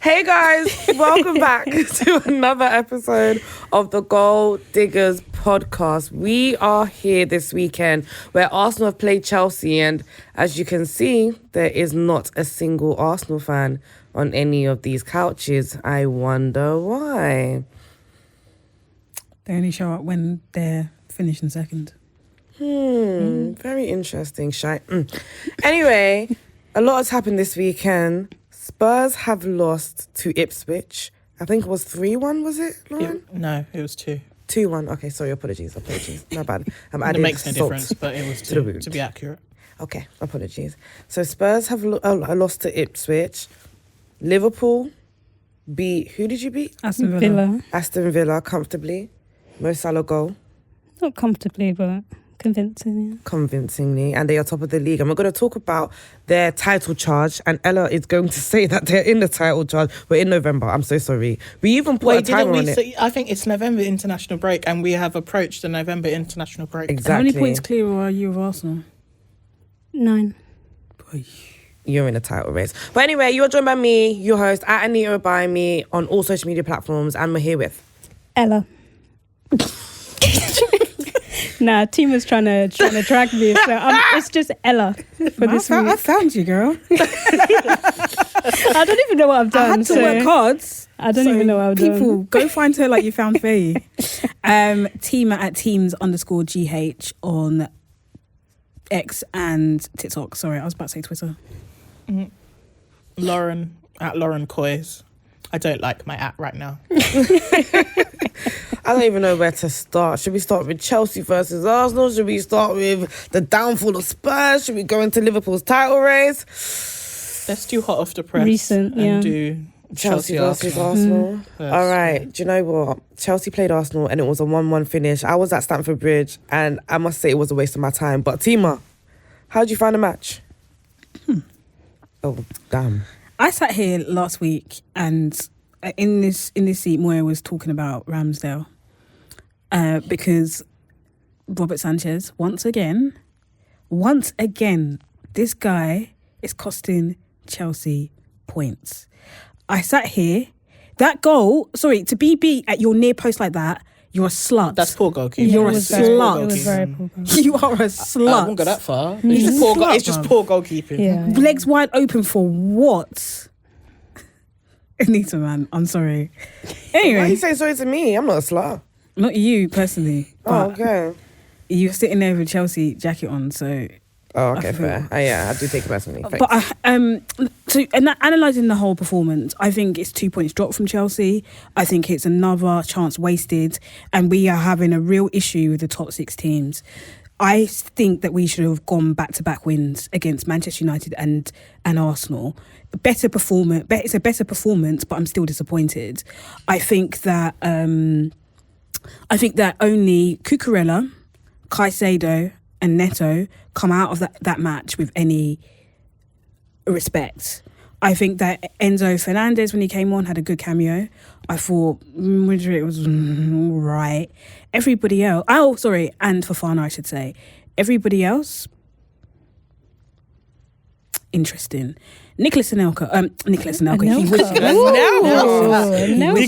Hey guys, welcome back to another episode of the Goal Diggers podcast. We are here this weekend where Arsenal have played Chelsea, and as you can see, there is not a single Arsenal fan on any of these couches. I wonder why. They only show up when they're finishing second. Very interesting, Shai. Anyway, a lot has happened this weekend. Spurs have lost to Ipswich. I think it was 3-1, was it, Lauren? No, it was 2. 2-1. Okay, sorry, apologies. My bad. It makes no difference, but it was 2, to be accurate. Okay, apologies. So Spurs have lost to Ipswich. Liverpool beat... Who did you beat? Aston Villa. Aston Villa, comfortably. Mo Salah goal. Not comfortably, but convincingly, and they are top of the league. And we're going to talk about their title charge, and Ella is going to say that they're in the title charge. We're in November. I'm so sorry. We even put a timer on it. I think it's November international break, and we have approached the November international break. Exactly. How many points clear are you of Arsenal? 9. You're in the title race. But anyway, you're joined by me, your host, at Anita by me on all social media platforms, and we're here with Ella. Nah, team was trying to drag me, so it's just Ella for this week. I found you, girl. I don't even know what I've done. I had to work hard. I don't even know what I've done. People, go find her like you found Faye. Team at teams_GH on X and TikTok. Sorry, I was about to say Twitter. Lauren at Lauren Coys. I don't like my at right now. I don't even know where to start. Should we start with Chelsea versus Arsenal? Should we start with the downfall of Spurs? Should we go into Liverpool's title race? Let's do hot off the press Recent, and do Chelsea versus Arsenal. All right. Do you know what? Chelsea played Arsenal and it was a 1-1 finish. I was at Stamford Bridge and I must say it was a waste of my time. But Tima, how did you find the match? Oh, damn. I sat here last week and in this seat, Moya was talking about Ramsdale because Robert Sanchez, once again, this guy is costing Chelsea points. I sat here, that goal, to be beat at your near post like that, you're a slut. That's poor goalkeeping. You're a slut. It was very poor goalkeeping. You are a slut. I won't go that far. It's just poor goalkeeping. Yeah. Legs wide open for what? Anita, man, I'm sorry. Anyway. Why are you saying sorry to me? I'm not a slut. Not you, personally. Oh, But okay. you're sitting there with a Chelsea jacket on, so... Oh, okay, fair. Yeah, I do take it personally. Thanks. But analysing the whole performance, I think it's 2 points dropped from Chelsea. I think it's another chance wasted, and we are having a real issue with the top 6 teams. I think that we should have gone back-to-back wins against Manchester United and Arsenal. Better performance. It's a better performance, but I'm still disappointed. I think that only Cucurella, Caicedo, and Neto come out of that match with any respect. I think that Enzo Fernandez, when he came on, had a good cameo. I thought Madrid was all right. Everybody else... Oh, sorry, and Fofana, I should say. Everybody else... Interesting. Nicholas Anelka, he wishes...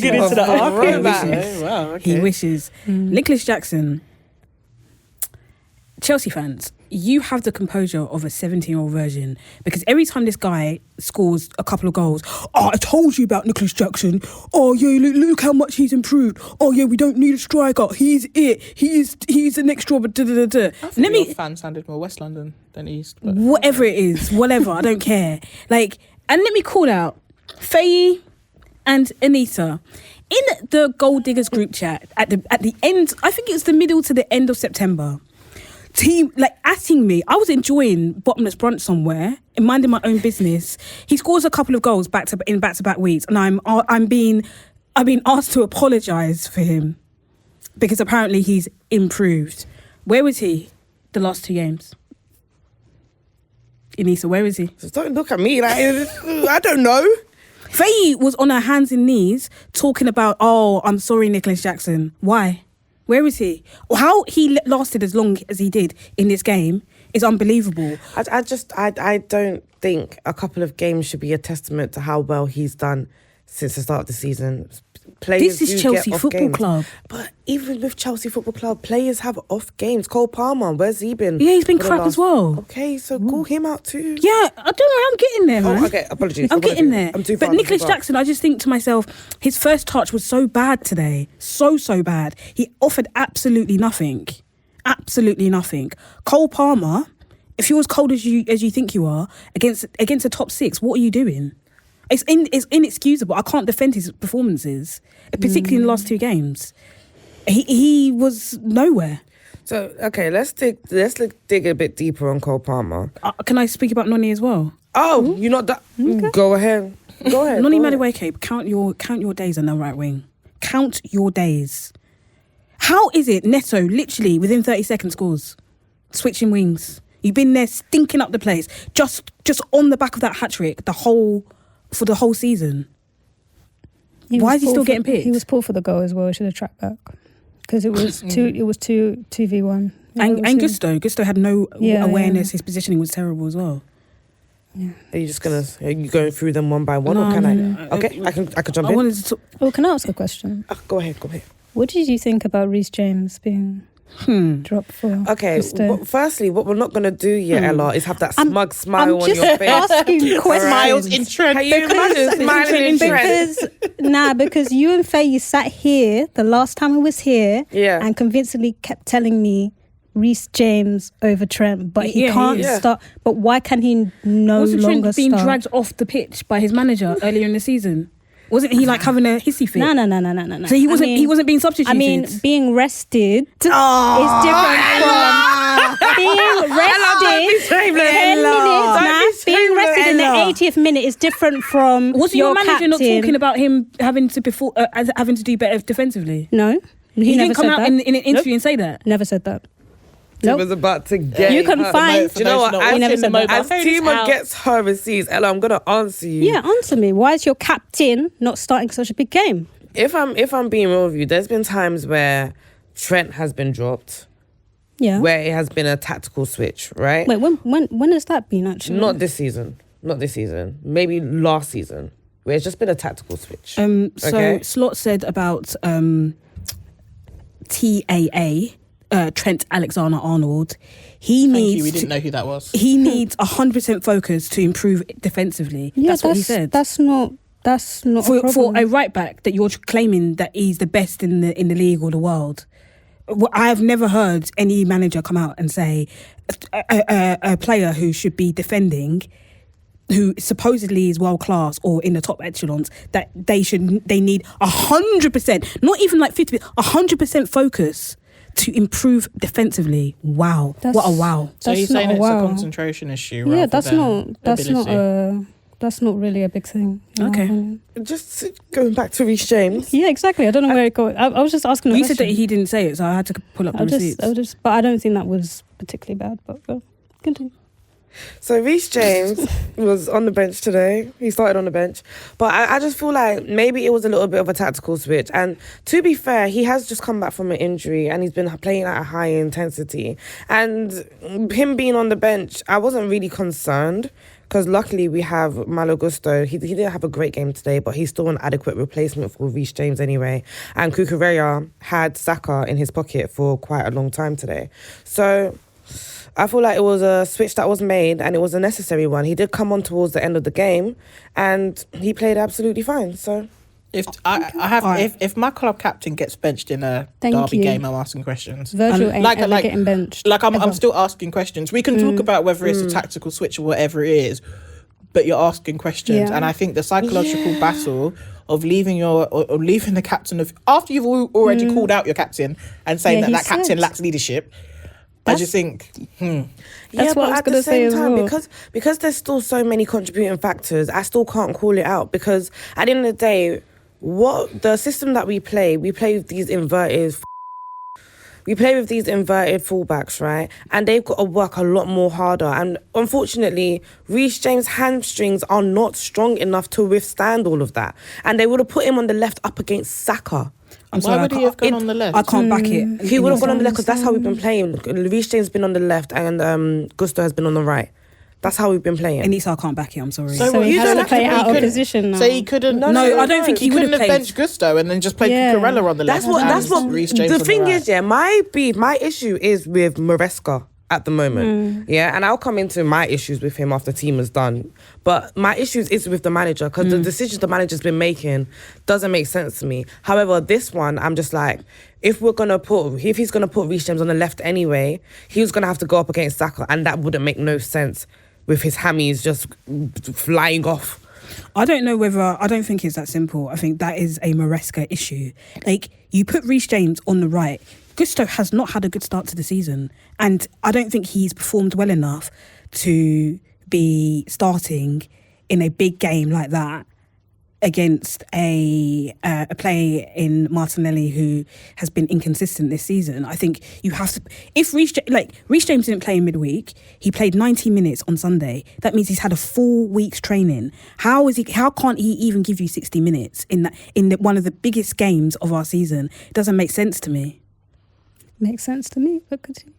Digging into the archive. Wow, okay. He wishes. Nicholas Jackson... Chelsea fans, you have the composure of a 17-year-old version, because every time this guy scores a couple of goals, I told you about Nicholas Jackson. Oh yeah, look how much he's improved. Oh yeah, we don't need a striker. He's it. He's the next job. I think your fan sounded more West London than East. But whatever it is, whatever. I don't care. And let me call out Faye and Anita. In the Gold Diggers group chat at the end, I think it was the middle to the end of September. Team atting me. I was enjoying bottomless brunch somewhere and minding my own business. He scores a couple of goals back to back weeks, and I've been asked to apologise for him because apparently he's improved. Where was he the last 2 games? Inisa, where is he? Just don't look at me I don't know. Faye was on her hands and knees talking about, oh, I'm sorry, Nicholas Jackson. Why? Where is he? How he lasted as long as he did in this game is unbelievable. I don't think a couple of games should be a testament to how well he's done since the start of the season. Players This is do Chelsea get off Football games. Club. But even with Chelsea Football Club, players have off games. Cole Palmer, where's he been? Yeah, he's been for the crap last- as well. Okay, so call him out too. Yeah, I don't know. I'm getting there, man. Oh, okay, apologies. I'm getting there. I'm too far. But Nicholas Jackson, I just think to myself, his first touch was so bad today. So bad. He offered absolutely nothing. Absolutely nothing. Cole Palmer, if you're as cold as you think you are, against a top six, what are you doing? It's inexcusable. I can't defend his performances, particularly in the last two games. He was nowhere. So okay, let's dig a bit deeper on Cole Palmer. Can I speak about Noni as well? Oh, you're not that. Go ahead. Noni go ahead. Madueke, count your days on the right wing. Count your days. How is it Neto literally within 30 seconds scores? Switching wings. You've been there stinking up the place. Just on the back of that hat-trick for the whole season. Why is he still getting picked? He was poor for the goal as well. He should have tracked back. Because it was 2v1. And Gusto had no awareness. His positioning was terrible as well. Yeah. Are you going through them one by one, or can I? Okay, I can jump I in. wanted to talk. Oh, can I ask a question? Go ahead. What did you think about Reece James being dropped for? Okay, Gusto? Firstly, what we're not going to do yet, Ella, is have that smug smile I'm on just your face. asking questions. Smiles in Trent. Can you imagine smiling in Trent? Because you and Faye sat here the last time I was here Yeah. and convincingly kept telling me Reece James over Trent, but he Yeah, can't yeah. start. But why can he no Wasn't longer Trent being start? dragged off the pitch by his manager earlier in the season? Wasn't he like having a hissy fit? No. So he wasn't being substituted. I mean, being rested is different Ella! from being Ella, don't be rested. shameless. 10 minutes, Don't nah. be Being shameless, rested in the Ella. 80th minute is different from was your your manager not captain. talking about him having to having to do better defensively? No, He never didn't come said out that. in an interview and say that. Never said that. He Nope. was about to get. You can find. Do you know what? He never said that. As Tima gets her receipts, Ella, I'm gonna answer you. Yeah, answer me. Why is your captain not starting such a big game? If I'm being real with you, there's been times where Trent has been dropped, Yeah. where it has been a tactical switch, right? Wait, when has that been actually? Not this season. Maybe last season, where it's just been a tactical switch. So Okay. Slot said about TAA, Trent Alexander-Arnold. Thank you. We didn't know who that was. He needs 100% focus to improve defensively. Yeah, that's what he said. That's not a for problem. a right back that you're claiming that he's the best in the league or the world. Well, I've never heard any manager come out and say a player who should be defending, who supposedly is world class or in the top echelons, that they need 100%, not even like 50%, 100% focus to improve defensively. Wow, what a wow! So That's you're saying not it's wow. a concentration issue? Yeah, rather that's than ability? that's not really a big thing. in my Okay. opinion. Just going back to Reece James. Yeah, exactly. I don't know where it goes. I was just asking. You said that he didn't say it, so I had to pull up the receipts. But I don't think that was particularly bad. But continue. So Reece James was on the bench today. He started on the bench. But I just feel like maybe it was a little bit of a tactical switch. And to be fair, he has just come back from an injury and he's been playing at a high intensity. And him being on the bench, I wasn't really concerned because luckily we have Malo Gusto. He didn't have a great game today, but he's still an adequate replacement for Reece James anyway. And Cucurella had Saka in his pocket for quite a long time today. So I feel like it was a switch that was made and it was a necessary one. He did come on towards the end of the game and he played absolutely fine. So If my club captain gets benched in a Thank derby you. game, I'm asking questions. Virgil ain't ever getting benched. I'm ever. still asking questions. We can talk about whether it's a tactical switch or whatever it is, but you're asking questions. Yeah. And I think the psychological battle of leaving or leaving the captain of after you've already called out your captain and saying Yeah, he that captain said. lacks leadership. I just think, That's what I was at gonna the say same as time, well. because there's still so many contributing factors, I still can't call it out because at the end of the day, what the system that we play with these inverted fullbacks, right? And they've got to work a lot more harder. And unfortunately, Reece James' hamstrings are not strong enough to withstand all of that. And they would have put him on the left up against Saka. why would he have gone on the left? I can't back it. He would have gone on the left because that's how we've been playing. Reece James has been on the left and Gusto has been on the right. That's how we've been playing. Anissa can't back it. I'm sorry. So he you has don't to have play to- out you of couldn't- position now. So he couldn't. No, I don't think he would couldn't have have played. benched Gusto and then just played Yeah. Cucurella on the left. That's what. and Reece James The on thing right. is, yeah, my issue is with Maresca at the moment. Yeah, and I'll come into my issues with him after team is done. But my issues is with the manager because the decisions the manager's been making doesn't make sense to me. However, this one, I'm just like, if he's gonna put Reece James on the left anyway, he was gonna have to go up against Saka, and that wouldn't make no sense with his hammies just flying off. I don't think it's that simple. I think that is a Maresca issue. Like, you put Reece James on the right. Gusto has not had a good start to the season, and I don't think he's performed well enough to be starting in a big game like that against a player in Martinelli who has been inconsistent this season. I think you have to. If Reece James didn't play in midweek, he played 90 minutes on Sunday. That means he's had a full week's training. How can't he even give you 60 minutes in one of the biggest games of our season? It doesn't make sense to me. Makes sense to me, but continue.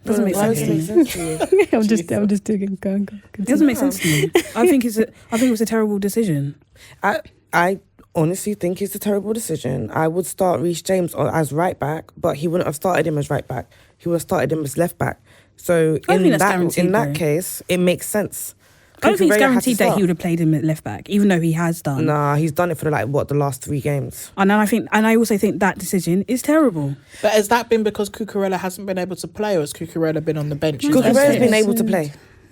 Doesn't make Why sense would to it me. make sense to you? I'm just digging. Go. It doesn't make sense to me. I think it was a terrible decision. I honestly think it's a terrible decision. I would start Reece James as right back, but he wouldn't have started him as right back. He would have started him as left back. So I think in that's guaranteed, that though. case, it makes sense. I don't think it's Cucurella had to guaranteed that start. he would have played him at left back, even though he has done. Nah, he's done it for the last 3 games. And I also think that decision is terrible. But has that been because Cucurella hasn't been able to play, or has Cucurella been on the bench? Cucurella's it. been able to play.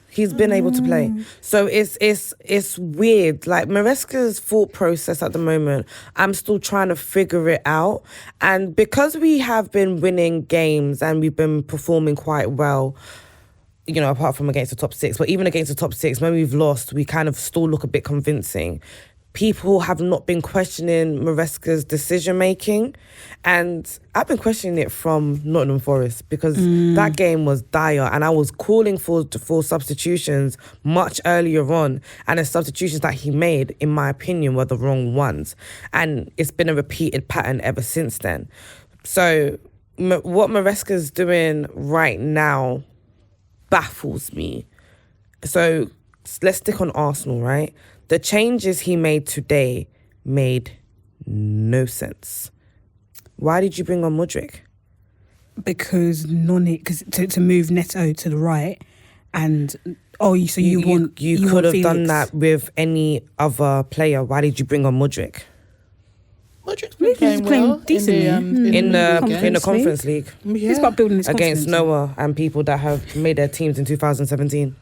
He's been able to play. So it's weird. Like, Maresca's thought process at the moment, I'm still trying to figure it out. And because we have been winning games and we've been performing quite well, you know, apart from against the top 6, but even against the top 6, when we've lost, we kind of still look a bit convincing. People have not been questioning Maresca's decision-making, and I've been questioning it from Nottingham Forest because that game was dire, and I was calling for substitutions much earlier on, and the substitutions that he made, in my opinion, were the wrong ones, and it's been a repeated pattern ever since then. So what Maresca's doing right now baffles me. So let's stick on Arsenal, right? The changes he made today made no sense. Why did you bring on Mudryk? Because to move Neto to the right, and you could have done Felix. that with any other player. Why did you bring on Mudryk Mudryk's been playing playing well decently. in the Conference Conference League Yeah. He's about building his against confidence. Noah and people that have made their teams in 2017?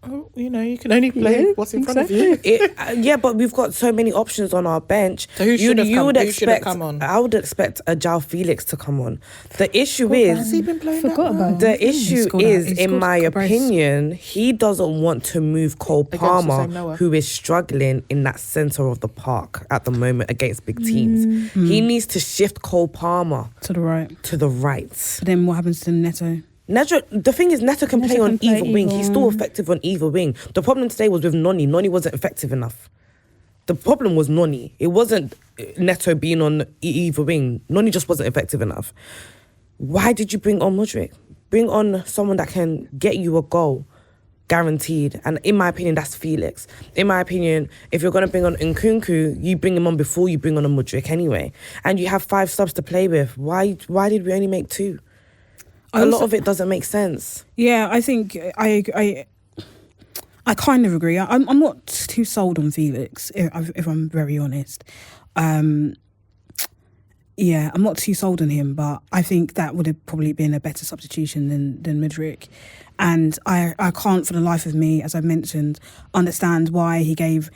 Oh, you know, you can only play what's in front of you. Yeah, but we've got so many options on our bench. So who should have come on? I would expect a João Felix to come on. The issue Has is, he been playing that Forgot well? about the issue scored is, that. He in scored my a brace. opinion, he doesn't want to move Cole Against the Palmer, same Noah. who is struggling in that centre of the park at the moment against big teams. He needs to shift Cole Palmer to the right. to the right. But then what happens to Neto? Neto, the thing is, Neto can play on either wing. He's still effective on either wing. The problem today was with Noni. Noni wasn't effective enough. The problem was Noni. It wasn't Neto being on either wing. Noni just wasn't effective enough. Why did you bring on Mudryk? Bring on someone that can get you a goal, guaranteed. And in my opinion, that's Felix. In my opinion, if you're going to bring on Nkunku, you bring him on before you bring on a Mudryk anyway. And you have 5 subs to play with. Why did we only make 2? A lot of it doesn't make sense. Yeah, I think I kind of agree. I'm not too sold on Felix, if I'm very honest. Yeah, I'm not too sold on him, but I think that would have probably been a better substitution than Mudryk. And I can't for the life of me, as I mentioned, understand why he gave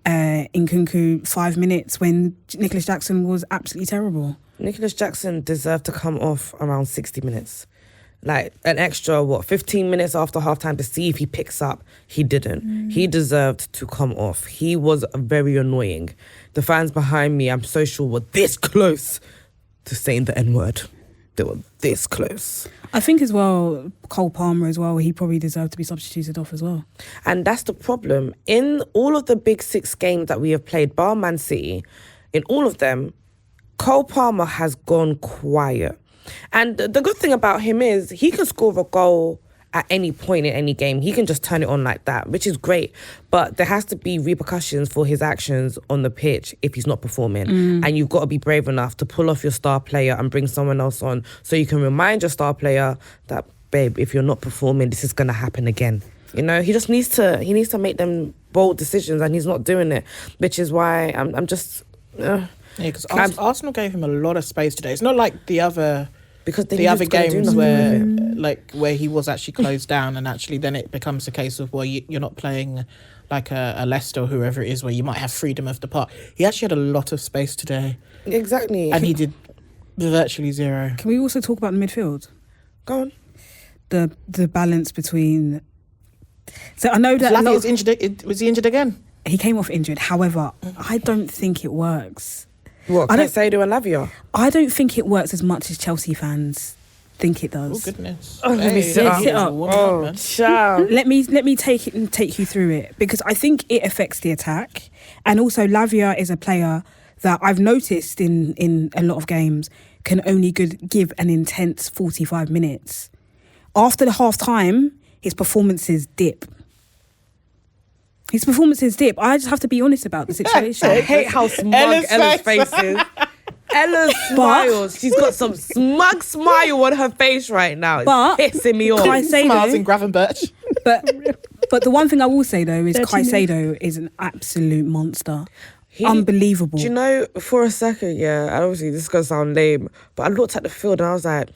Nkunku 5 minutes when Nicholas Jackson was absolutely terrible. Nicholas Jackson deserved to come off around 60 minutes. Like an extra, 15 minutes after halftime to see if he picks up. He didn't. He deserved to come off. He was very annoying. The fans behind me, I'm so sure, were this close to saying the N-word. They were this close. I think as well, Cole Palmer as well, he probably deserved to be substituted off as well. And that's the problem. In all of the big 6 games that we have played, bar Man City, in all of them, Cole Palmer has gone quiet. And the good thing about him is he can score a goal at any point in any game. He can just turn it on like that, which is great. But there has to be repercussions for his actions on the pitch if he's not performing. And you've got to be brave enough to pull off your star player and bring someone else on so you can remind your star player that, babe, if you're not performing, this is going to happen again. You know, he needs to make them bold decisions, and he's not doing it, which is why I'm just... Yeah, because Arsenal gave him a lot of space today. It's not like the other games where he was actually closed down, and actually then it becomes a case of, well, you're not playing like a Leicester or whoever it is where you might have freedom of the park. He actually had a lot of space today. Exactly. And he did virtually zero. Can we also talk about the midfield? Go on. The balance between... So I know that... Was he injured again? He came off injured. However, I don't think it works. What, Caicedo and Lavia? I don't think it works as much as Chelsea fans think it does. Oh, goodness. Oh, let me sit up. Oh, child. Let me take you through it, because I think it affects the attack. And also Lavia is a player that I've noticed in a lot of games can only give an intense 45 minutes. After the half time, his performances dip. I just have to be honest about the situation. I hate how smug Ella's face is. Ella smiles. She's got some smug smile on her face right now. It's pissing me off. Smiles in Gravenberch. But the one thing I will say, though, is Caicedo is an absolute monster. Unbelievable. Do you know, for a second, and obviously this is going to sound lame, but I looked at the field and I was like,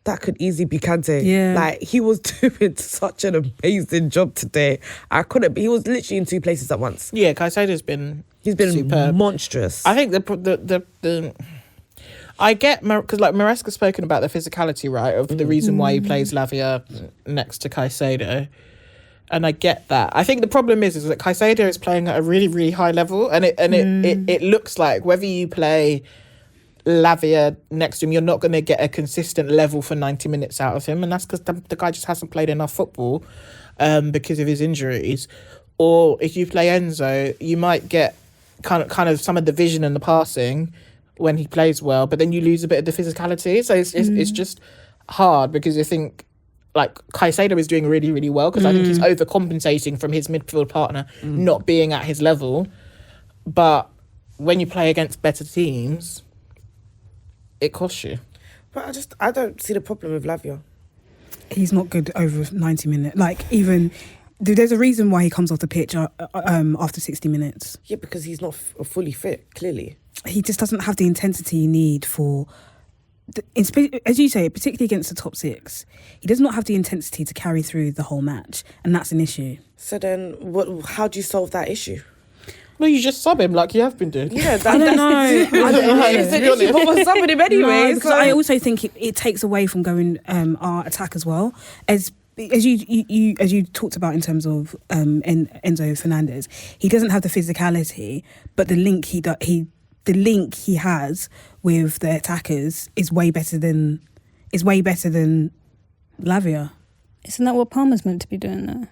that could easily be Kante. Yeah. Like, he was doing such an amazing job today. He was literally in two places at once. Yeah, Caicedo's been... He's been superb. Monstrous. I think I get... Because, like, Maresca's spoken about the physicality, right, of the reason why he plays Lavia next to Caicedo. And I get that. I think the problem is that Caicedo is playing at a really, really high level. And it looks like whether you play... Lavia next to him, you're not going to get a consistent level for 90 minutes out of him, and that's because the guy just hasn't played enough football because of his injuries. Or if you play Enzo, you might get kind of some of the vision and the passing when he plays well, but then you lose a bit of the physicality. So it's just hard, because you think like Caicedo is doing really, really well, because I think he's overcompensating from his midfield partner not being at his level. But when you play against better teams, it costs you. But I don't see the problem with Lavia. He's not good over 90 minutes. Like, even... There's a reason why he comes off the pitch after 60 minutes. Yeah, because he's not fully fit, clearly. He just doesn't have the intensity you need for... As you say, particularly against the top six, he does not have the intensity to carry through the whole match, and that's an issue. So then, how do you solve that issue? Well, you just sub him like you have been doing. Yeah, I don't know. It's an issue, but we're subbing him anyway. No, because I also think it takes away from going our attack as well. As you talked about in terms of Enzo Fernandez, he doesn't have the physicality, but the link he has with the attackers is way better than Lavia. Isn't that what Palmer's meant to be doing though?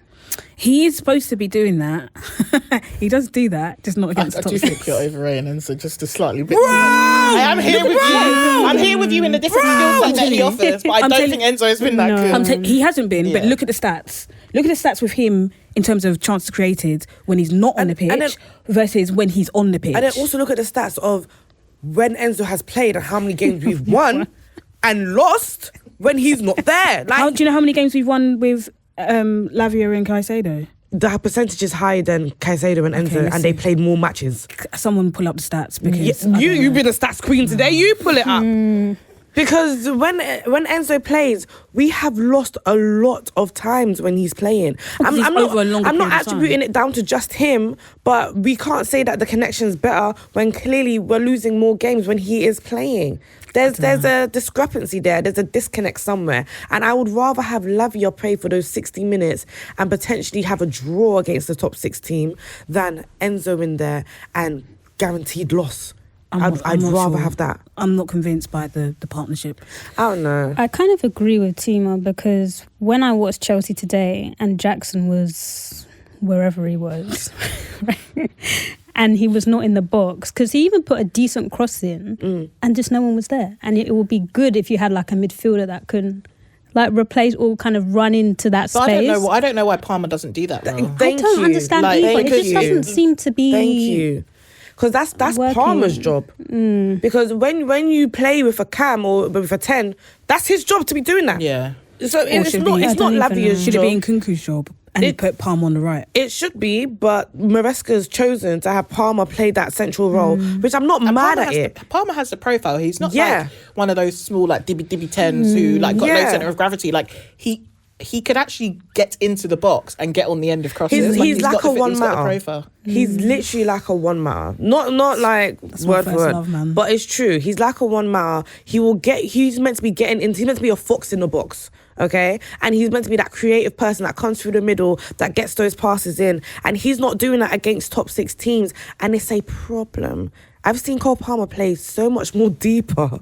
He is supposed to be doing that. He does do that, just not against the top six. I do think you're overrating Enzo just a slightly bit. I am here with you. I'm here with you in the different skill set that he offers, but I don't think Enzo has been that good. He hasn't been, but look at the stats. Look at the stats with him in terms of chances created when he's not on the pitch versus when he's on the pitch. And then also look at the stats of when Enzo has played and how many games we've won and lost when he's not there. Like, do you know how many games we've won with Lavia and Caicedo? The percentage is higher than Caicedo and Enzo, and they played more matches. Someone pull up the stats, because you've been a stats queen today. You pull it up. Because when Enzo plays, we have lost a lot of times when he's playing. I'm not attributing it down to just him, but we can't say that the connection's better when clearly we're losing more games when he is playing. There's a discrepancy there. There's a disconnect somewhere. And I would rather have Lavia play for those 60 minutes and potentially have a draw against the top 6 team than Enzo in there and guaranteed loss. I'd rather have that. I'm not convinced by the partnership. I don't know. I kind of agree with Tima, because when I watched Chelsea today and Jackson was wherever he was, and he was not in the box, because he even put a decent cross in and just no one was there. And it would be good if you had like a midfielder that could like replace or kind of run into that But space. I don't know why Palmer doesn't do that. Though. Thank I don't you. understand Like, either. It because just doesn't seem to be. Thank you. Because that's working. Palmer's job. Because when you play with a cam or with a 10, that's his job to be doing that. Yeah. So it's should not be- it's I not don't even Lavia's Should job. it be in Kunku's job and It- put Palm on the right? It should be, but Maresca's chosen to have Palmer play that central role, which I'm not mad at it. Palmer has the profile. He's not Yeah. like one of those small like dibby 10s who like got no Yeah. center of gravity. Like he could actually get into the box and get on the end of crosses. He's like got a the- one he's got the matter. profile. He's literally like a one matter. Not like my word for first word, love, man. but it's true. He's like a one matter. He's meant to be getting into. He's meant to be a fox in the box. Okay, and he's meant to be that creative person that comes through the middle, that gets those passes in, and he's not doing that against top 6 teams, and it's a problem. I've seen Cole Palmer play so much more deeper,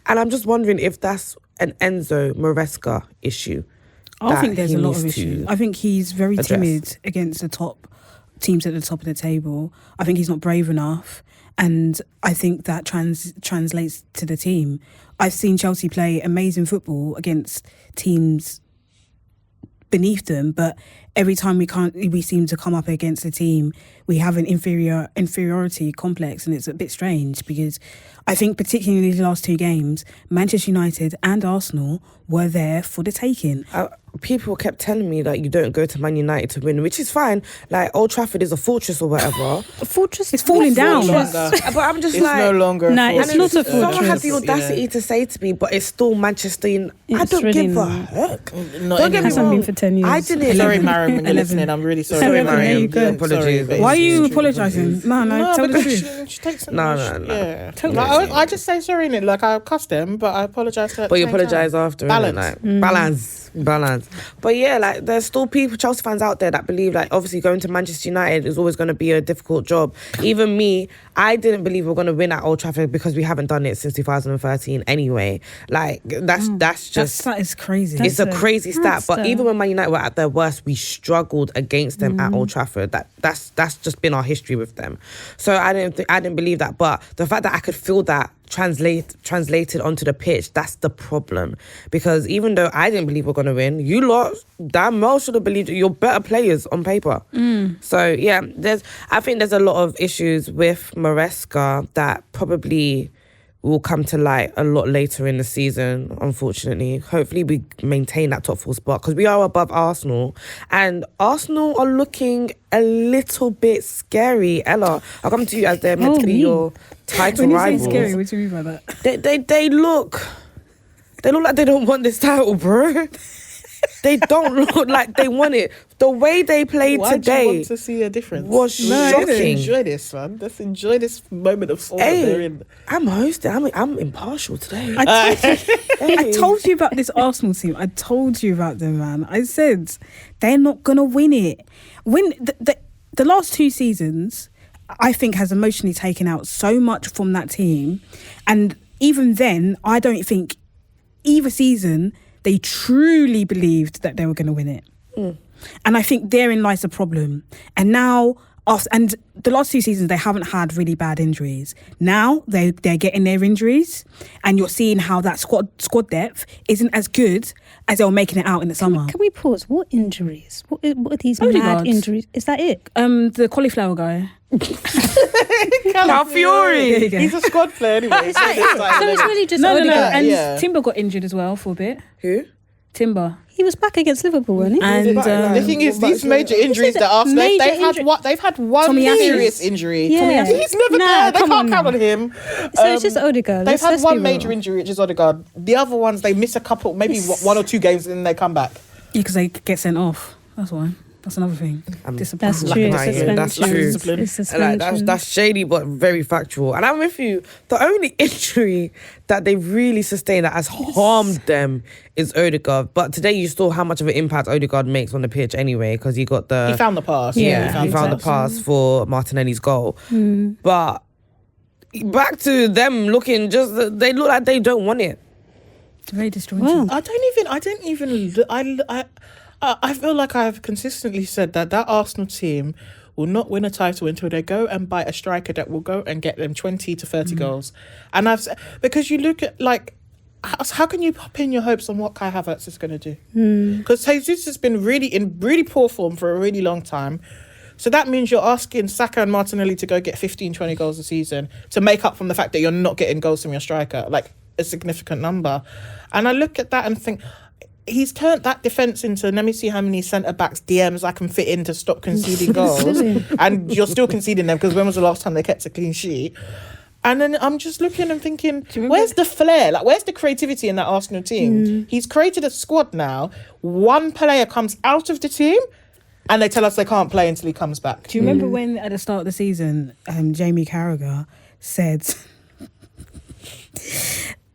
and I'm just wondering if that's an Enzo Maresca issue. I that think there's he a lot of needs to issues. I think he's very address. timid against the top teams at the top of the table. I think he's not brave enough, and I think that translates to the team. I've seen Chelsea play amazing football against teams beneath them, but every time we seem to come up against a team, we have an inferiority complex, and it's a bit strange because I think particularly the last 2 games, Manchester United and Arsenal were there for the taking. People kept telling me that you don't go to Man United to win, which is fine. Like Old Trafford is a fortress or whatever. A fortress. It's falling down. But I'm just It's like, no longer. No, a it's fortress. not a someone had fortress. the audacity to say to me, but it's still Manchester United. I It's don't really give a not. heck. Not Don't get me Hasn't wrong. been for 10 years. I didn't. Sorry, Mariam, when you're 11. listening. I'm really sorry. Sorry, Mariam. Mariam. Yeah, Apologies. sorry, but Why are it's you true. apologising? No, tell the because truth. she takes No. Yeah. Tell Like, the I just say sorry in it. Like I cussed them, but I apologise to her. But you apologise after, innit? Balance. Like, balance. But yeah, like there's still people, Chelsea fans out there that believe like obviously going to Manchester United is always going to be a difficult job. Even me, I didn't believe we were going to win at Old Trafford because we haven't done it since 2013 anyway. Like that's just. That is crazy. It's a That's crazy stat, that's but a- even when Man United were at their worst, we struggled against them at Old Trafford. That's just been our history with them. So I didn't believe that, but the fact that I could feel that translated onto the pitch, that's the problem. Because even though I didn't believe we're gonna win, you lot damn well should have believed it. You're better players on paper. So yeah, I think there's a lot of issues with Maresca that probably will come to light a lot later in the season, unfortunately. Hopefully we maintain that top 4 spot because we are above Arsenal, and Arsenal are looking a little bit scary. Ella, I'll come to you as they're meant to be your title When you say rivals. scary, what do you mean by that? They look like they don't want this title, bro. They don't look like they want it. The way they played Why do you today want to see a difference? was shocking. Enjoy this, man. Let's enjoy this moment of form that they're Hey, in. I'm hosting. I'm impartial today. I told you about this Arsenal team. I told you about them, man. I said they're not gonna win it. When the last 2 seasons, I think has emotionally taken out so much from that team, and even then, I don't think either season they truly believed that they were going to win it. And I think therein lies the problem. And now, and the last 2 seasons, they haven't had really bad injuries. Now they're getting their injuries, and you're seeing how that squad depth isn't as good as they were making it out in the summer. Can we pause? What injuries? What are these Odegaard's. mad injuries? Is that it? The cauliflower guy. Fury. He's a squad player anyway. So it's really just No. Odegaard. And yeah. Timber got injured as well for a bit. Who? Timber. He was back against Liverpool, wasn't he? And the thing is, these major injuries that Arsenal Major they've had one Tommy Asu. serious injury. Yeah. He's never Nah, there. They come can't on count now. on him. So it's just Odegaard. They've had Let's one be major real. injury, which is Odegaard. The other ones, they miss a couple, maybe 1 or 2 games, and then they come back. Yeah, because they get sent off. That's why. That's another thing. Discipline. That's Like true. that, yeah, that's Suspension. true. Discipline. It's Like suspension. that's shady but very factual. And I'm with you. The only injury that they really sustained that has harmed them is Odegaard. But today you saw how much of an impact Odegaard makes on the pitch anyway, because he got the He found the pass. he found the pass. pass for Martinelli's goal. But back to them looking they look like they don't want it. It's very disjointed. Well, I feel like I've consistently said that Arsenal team will not win a title until they go and buy a striker that will go and get them 20 to 30 goals. And because you look at, like, how can you pin your hopes on what Kai Havertz is going to do? Because Jesus has been in really poor form for a really long time. So that means you're asking Saka and Martinelli to go get 15, 20 goals a season to make up from the fact that you're not getting goals from your striker, like a significant number. And I look at that and think, he's turned that defence into, let me see how many centre-backs DMs I can fit in to stop conceding goals. And you're still conceding them, because when was the last time they kept a clean sheet? And then I'm just looking and thinking, where's the flair? Like, where's the creativity in that Arsenal team? He's created a squad now. One player comes out of the team and they tell us they can't play until he comes back. Do you remember when at the start of the season, Jamie Carragher said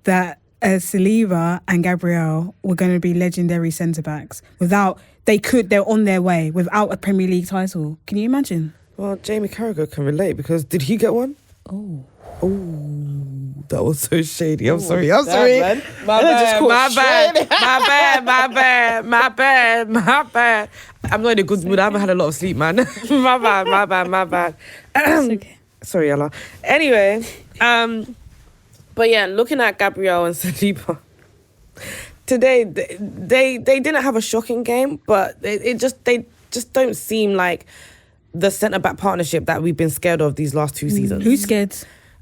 that Saliba and Gabriel were going to be legendary centre-backs they're on their way without a Premier League title? Can you imagine? Well, Jamie Carragher can relate, because did he get one? Oh, that was so shady. I'm sorry. My bad. I'm not in a good mood. I haven't had a lot of sleep, man. my bad. Okay. Sorry, Ella. Anyway, but yeah, looking at Gabriel and Saliba today, they didn't have a shocking game, but they just don't seem like the centre-back partnership that we've been scared of these last 2 seasons. Who's scared?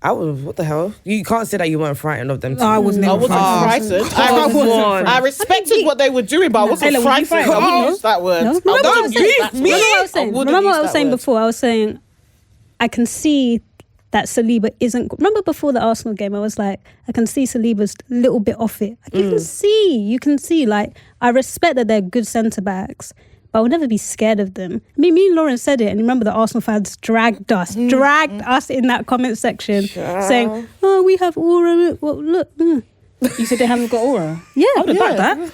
What the hell? You can't say that you weren't frightened of them. No, I wasn't frightened. I respected what they were doing, but I wasn't frightened. I wouldn't use that word. No? Remember what I was saying before? I was saying, I can see that Saliba isn't... Remember before the Arsenal game, I was like, I can see Saliba's a little bit off it. Like, you can see, like, I respect that they're good centre-backs, but I would never be scared of them. I mean, me and Lauren said it, and remember the Arsenal fans dragged us in that comment section, saying, "Oh, we have aura." Well, look. You said they haven't got aura? Yeah. I would have backed that. We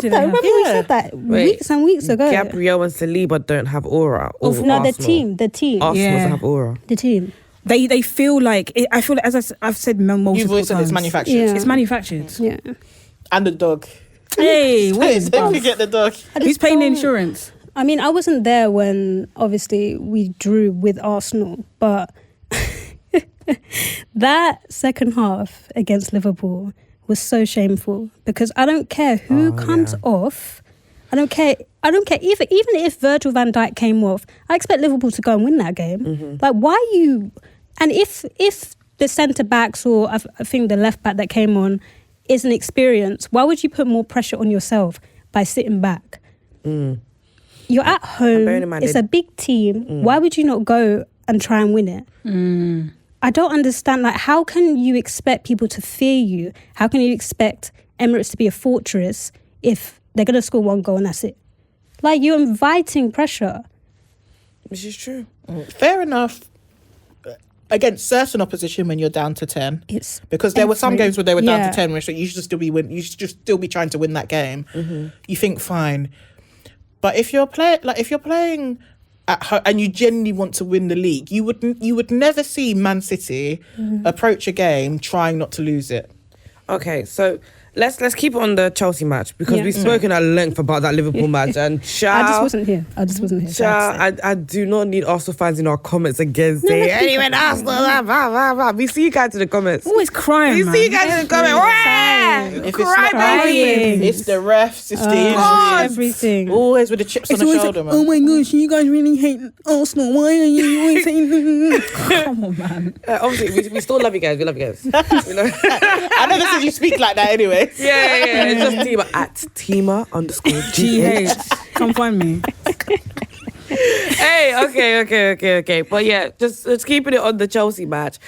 said that. Remember we said that weeks and weeks ago. Gabriel and Saliba don't have aura. No, the team. Arsenal doesn't have aura. The team. They feel like... I feel like, as I've said multiple times... It's manufactured. Yeah. It's manufactured. Yeah. And the dog. Hey, don't forget the dog. Who's paying the insurance? I mean, I wasn't there when, obviously, we drew with Arsenal, but that second half against Liverpool was so shameful, because I don't care who comes off. I don't care. Even if Virgil van Dijk came off, I expect Liverpool to go and win that game. Like, why you... And if the centre-backs, or I think the left-back that came on, is an experience, why would you put more pressure on yourself by sitting back? You're at home, it's a big team. Why would you not go and try and win it? I don't understand, like, how can you expect people to fear you? How can you expect Emirates to be a fortress if they're going to score one goal and that's it? Like, you're inviting pressure. Which is true. Fair enough. Against certain opposition when you're down to 10. It's because there were some games where they were down to 10 where you should just still be trying to win that game. You think, fine. But if you're playing at home and you genuinely want to win the league, you would never see Man City approach a game trying not to lose it. Okay, so let's keep it on the Chelsea match, because we've spoken at length about that Liverpool match, and I just wasn't here. I do not need Arsenal fans in our comments again saying, anyway, Arsenal, we see you guys in the comments. Always crying, We see you guys in the comments. If it's not crying, it's the refs, it's the injuries, everything. Always with the chips on the shoulder, man. Oh my gosh, you guys really hate Arsenal. Why are you always saying... Come on, man. Obviously, we still love you guys. We love you guys. I never said you speak like that anyway. Yeah. It's just Tima at Tima_GH. Come find me. Hey, okay. But yeah, just keeping it on the Chelsea match.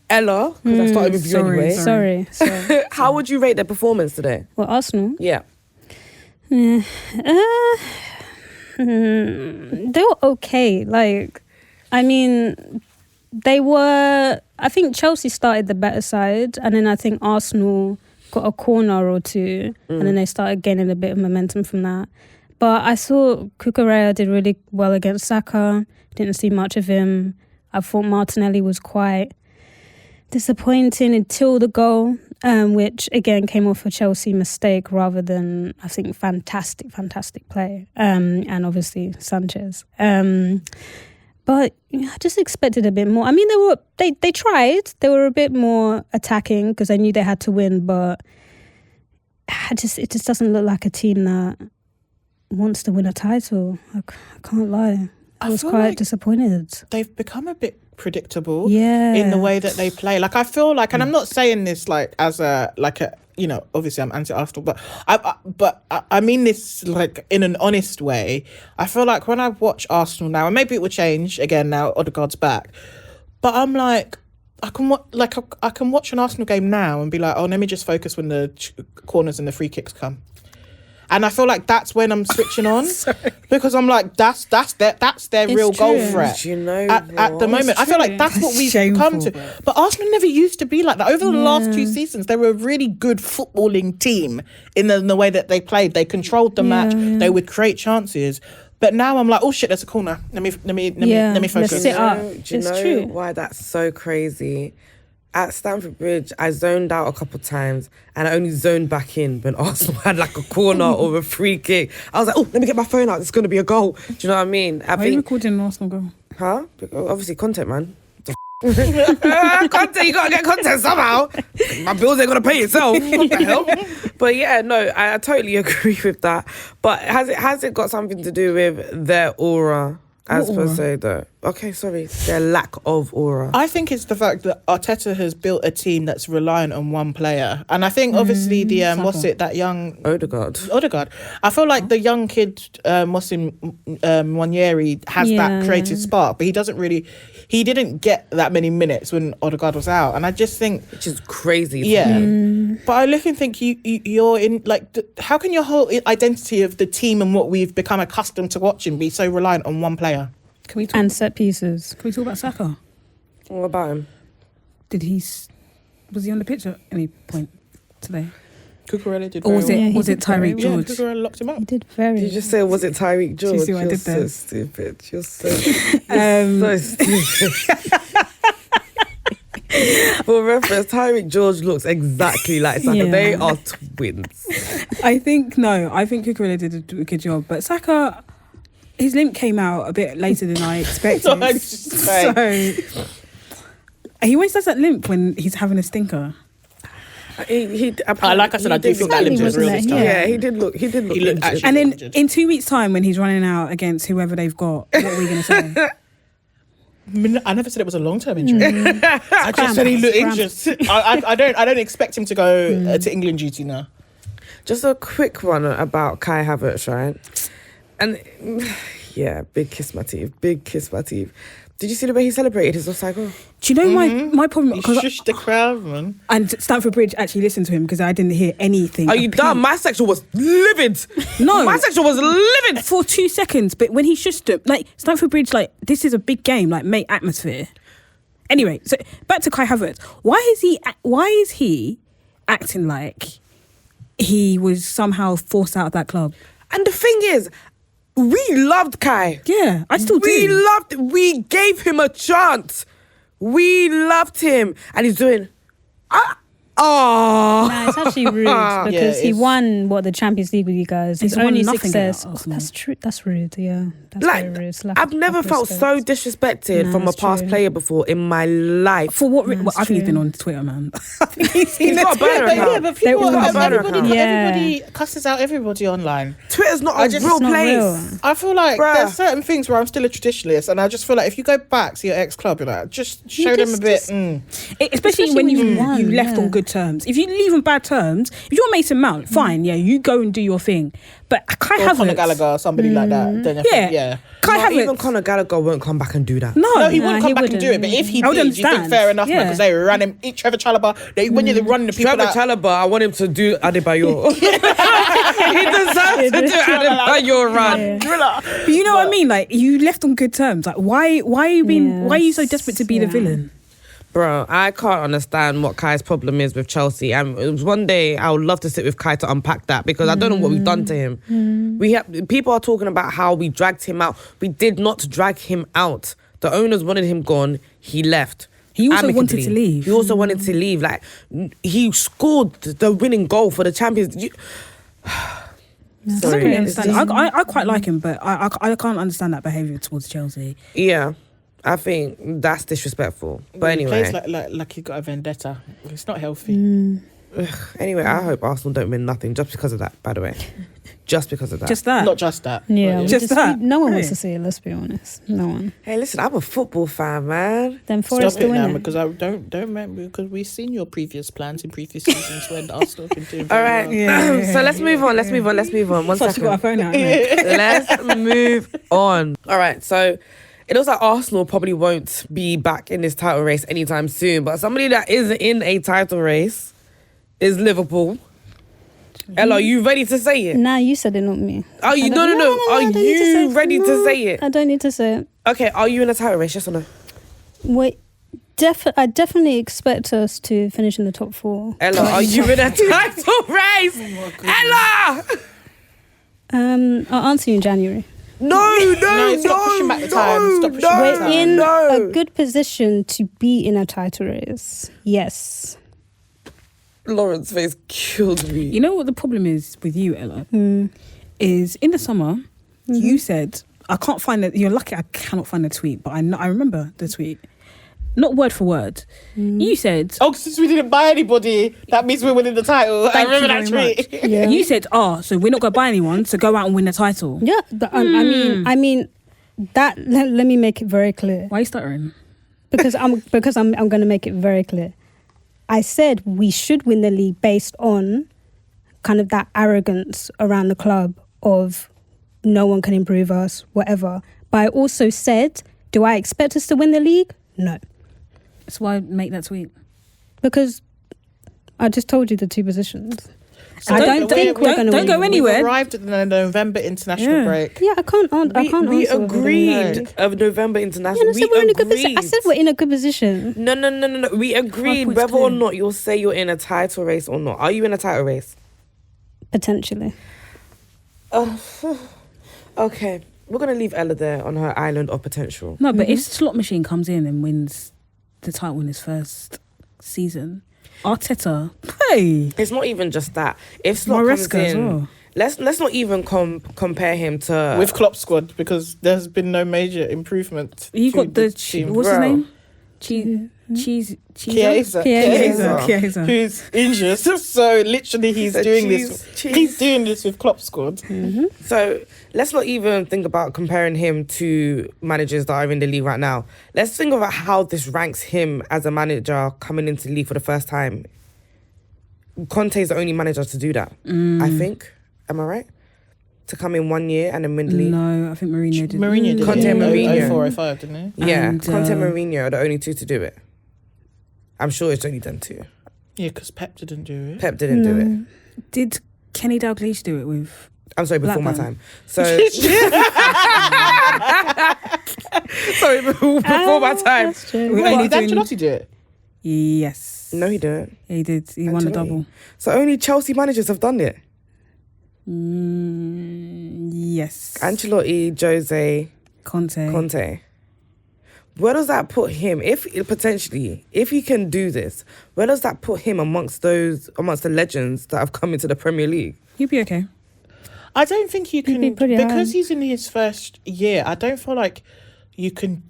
Ella, because I started with you anyway. Sorry. How would you rate their performance today? Well, Arsenal? Yeah. They were okay. Like, I mean, I think Chelsea started the better side, and then I think Arsenal got a corner or two, and then they started gaining a bit of momentum from that. But I thought Cucurella did really well against Saka. Didn't see much of him. I thought Martinelli was quite disappointing until the goal, which again came off a Chelsea mistake rather than, I think, fantastic play. And obviously Sanchez. But I just expected a bit more. I mean, they tried. They were a bit more attacking because I knew they had to win, but it just doesn't look like a team that wants to win a title. I can't lie. I was quite disappointed. They've become a bit predictable Yeah. in the way that they play. Like, I feel like, and I'm not saying this like as a you know, obviously I'm anti-Arsenal, but I mean this like in an honest way. I feel like when I watch Arsenal now, and maybe it will change again now Odegaard's back, but I'm like, I can watch an Arsenal game now and be like, oh, let me just focus when the corners and the free kicks come. And I feel like that's when I'm switching on because I'm like, that's their real goal threat. You know, at the moment, I feel like that's what we've come to. But Arsenal never used to be like that. Over the last 2 seasons, they were a really good footballing team in the way that they played. They controlled the match. Yeah. They would create chances. But now I'm like, oh shit, there's a corner. Let me focus. Let's sit up. Do you know why that's so crazy? At Stamford Bridge, I zoned out a couple times and I only zoned back in when Arsenal had like a corner or a free kick. I was like, oh, let me get my phone out. It's going to be a goal. Do you know what I mean? Why are you recording an Arsenal goal? Huh? Obviously, content, man. Content, you got to get content somehow. My bills ain't going to pay itself. What the hell? But yeah, no, I totally agree with that. But has it got something to do with their aura? As per se, though. Okay, sorry. Their lack of aura. I think it's the fact that Arteta has built a team that's reliant on one player. And I think obviously that young... Odegaard. I feel like the young kid, Wannieri, has that creative spark, but he didn't get that many minutes when Odegaard was out. And I just think... Which is crazy. Yeah. But I look and think you're in... like, how can your whole identity of the team and what we've become accustomed to watching be so reliant on one player? And set pieces. Can we talk about Saka? What about him? Was he on the pitch at any point today? Cucurella did. Or was it Tyreek George? Yeah, Cucurella locked him up. He did very. Did you just say, was it Tyreek George? Do you see what I did there? You're so stupid. You're so stupid. For reference, Tyreek George looks exactly like Saka. Yeah. They are twins. I think Cucurella did a good job, but Saka, his limp came out a bit later than I expected. So he always does that limp when he's having a stinker. Like I said, I do think that limp was real this time. Yeah, he did look injured. And then in 2 weeks' time, when he's running out against whoever they've got, what are we going to say? I never said it was a long-term injury. I just said he looked injured. I don't expect him to go to England duty now. Just a quick one about Kai Havertz, right? And yeah, big kiss my teeth. Did you see the way he celebrated his offside goal? Do you know my problem? He shushed the crowd, man. And Stamford Bridge actually listened to him because I didn't hear anything. Are you dumb? My section was livid. No. My section was livid. For 2 seconds, but when he shushed him, like, Stamford Bridge, like, this is a big game, like, mate, atmosphere. Anyway, so back to Kai Havertz. Why is he acting like he was somehow forced out of that club? And the thing is, we loved Kai. Yeah, I still do. We gave him a chance. We loved him. And he's doing... Nah, it's actually rude because he won the Champions League with you guys. His only success. That's true. That's rude. Yeah, that's very rude. I've never felt so disrespected from a past player before in my life. For what? I think he's been on Twitter, man. He's got a burner account. But everybody cusses out everybody online. Twitter's not a real place. I feel like there's certain things where I'm still a traditionalist, and I just feel like if you go back to your ex-club, you're like, just show them a bit. Especially when you left on good terms. If you leave on bad terms, if you're Mason Mount, fine, you go and do your thing. But Kai Havertz, Conor Gallagher or somebody like that, then Kai Havertz, even Conor Gallagher won't come back and do that. No, he wouldn't come back and do it. But if he did, you think fair enough, because they ran him. Trevor Chalobah, when you're running the people. Trevor Chalobah, I want him to do Adebayor. He deserves to do Adebayor run. But you know what I mean? Like, you left on good terms. Like, why are you so desperate to be the villain? Bro, I can't understand what Kai's problem is with Chelsea. And it was one day I would love to sit with Kai to unpack that because I don't know what we've done to him. People are talking about how we dragged him out. We did not drag him out. The owners wanted him gone. He left. He also wanted to leave. He also wanted to leave. Like, he scored the winning goal for the Champions. Sorry. I quite like him, but I can't understand that behaviour towards Chelsea. Yeah. I think that's disrespectful. But He anyway. plays like he's got a vendetta. It's not healthy. Anyway, I hope Arsenal don't win nothing just because of that, by the way. Just because of that. Just that. Not just that. Yeah, but Just that. no one wants Hey. to see it. Let's be honest. No one. Hey, listen, I'm a football fan, man. Then Forest Stop it to now, win it. because I don't remember, because we've seen your previous plans in previous seasons when Arsenal been doing All very right. well. Yeah. So let's move on. Let's move on. One First, you got a second. phone out. innit? Let's move on. All right. So it looks like Arsenal probably won't be back in this title race anytime soon. But somebody that is in a title race is Liverpool. Ella, are you ready to say it? Nah, you said it, not me. Are you? I No. don't- no, Are I don't need to say you it. ready to No, say it? I don't need to say it. Okay. Are you in a title race? Yes or no? Wait, I definitely expect us to finish in the top 4. Ella, are you in a title race? Ella! I'll answer you in January. No, stop pushing back the time. Stop pushing back the We're time. in no. a good position to be in a title race. Yes. Lauren's face killed me. You know what the problem is with you, Ella? Is in the summer, you said, I can't find it. You're lucky I cannot find the tweet, but I remember the tweet. Not word for word. You said, Oh, since we didn't buy anybody, that means we're winning the title. I Thank remember you that very tweet. Yeah. you said, so we're not going to buy anyone, so go out and win the title. Yeah. I mean, that. Let me make it very clear Why are you stuttering? because I'm going to make it very clear. I said we should win the league based on kind of that arrogance around the club of no one can improve us, whatever. But I also said, do I expect us to win the league? No. That's why I make that tweet. Because I just told you the two positions. So I don't think we're going to don't win. go anywhere. We arrived at the November international Yeah. break. Yeah, I can't We answer whether or not agreed we're of November Yeah, International. I said we're in a good position. agreed. I said we're in a good position. No. We agreed point's whether or clear. not you'll say you're in a title race or not. Are you in a title race? Potentially. Okay. We're going to leave Ella there on her island of potential. No, but if Slot Machine comes in and wins the title in his first season, Arteta, hey, It's not even just that. If Slot comes MARESCA as in, well. let's not even compare him to... With Klopp's squad, because there's been no major improvement. You to got the team. what's his Bro. name? Chiesa? Chiesa, who's injured. So literally, he's So doing cheese- this. cheese. He's doing this with Klopp's squad. So let's not even think about comparing him to managers that are in the league right now. Let's think about how this ranks him as a manager coming into the league for the first time. Conte is the only manager to do that, I think. Am I right? To come in 1 year and then win the league? No, I think Mourinho did. Mourinho did Conte it and in Mourinho. 04-05, didn't he? Yeah, And, Conte and Mourinho are the only two to do it. I'm sure it's only them two. Yeah, because Pep didn't do it. Pep didn't do it. Did Kenny Dalglish do it with? I'm sorry, before my Blackburn. time. So sorry, before my time. That's true. We're Wait, only did doing- Ancelotti do it? Yes. No, he didn't. Yeah, he did. He won a Ancelotti. double. So only Chelsea managers have done it. Yes. Ancelotti, Jose, Conte. Conte. Where does that put him? If he can do this, where does that put him amongst the legends that have come into the Premier League? He'll be okay. I don't think you He'd can, be pretty because high. he's in his first year. I don't feel like you can,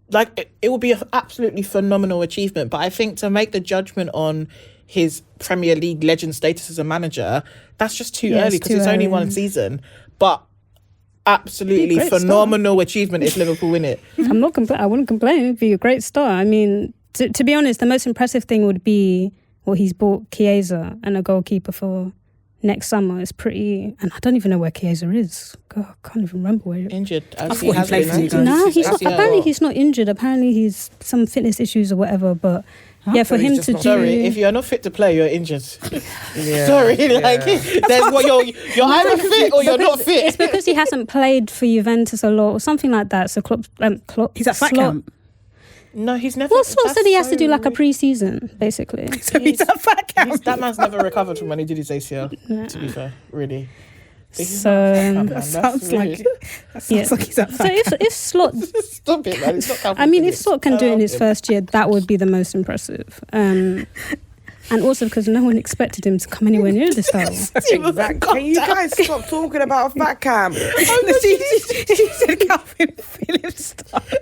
like it will be an absolutely phenomenal achievement. But I think to make the judgment on his Premier League legend status as a manager, that's just too Yeah, early it's because it's too only early. one season. But absolutely great phenomenal achievement if Liverpool win it. I'm not I wouldn't complain. It'd be a great start. I mean, to be honest, the most impressive thing would be he's bought Chiesa and a goalkeeper for next summer. It's pretty, and I don't even know where Chiesa is. God, I can't even remember where. Injured. I thought he played for you guys. No, he's not. As he has. Apparently, he's not injured. Apparently, he's some fitness issues or whatever. But yeah, for So he's him just to not- do. Sorry, if you're not fit to play, you're injured. Yeah. Sorry, like there's what you're either fit or you're not It's fit. because he hasn't played for Juventus a lot or something like that. So Klopp, He's at fat Slot- camp. No, he's never. Well, Slot that's said he has to so do like a weird. pre-season, basically. So he's at fat camp. That man's never recovered from when he did his ACL. To be fair, really. So That sounds like yeah. he's at So fat camp. if Slot, Stop it, man. It's not I mean, if Slot can do it in his first year, that would be the most impressive. And also because no one expected him to come anywhere near the start. Exactly. Can you guys stop talking about Fat Cam? She said Calvin Phillips.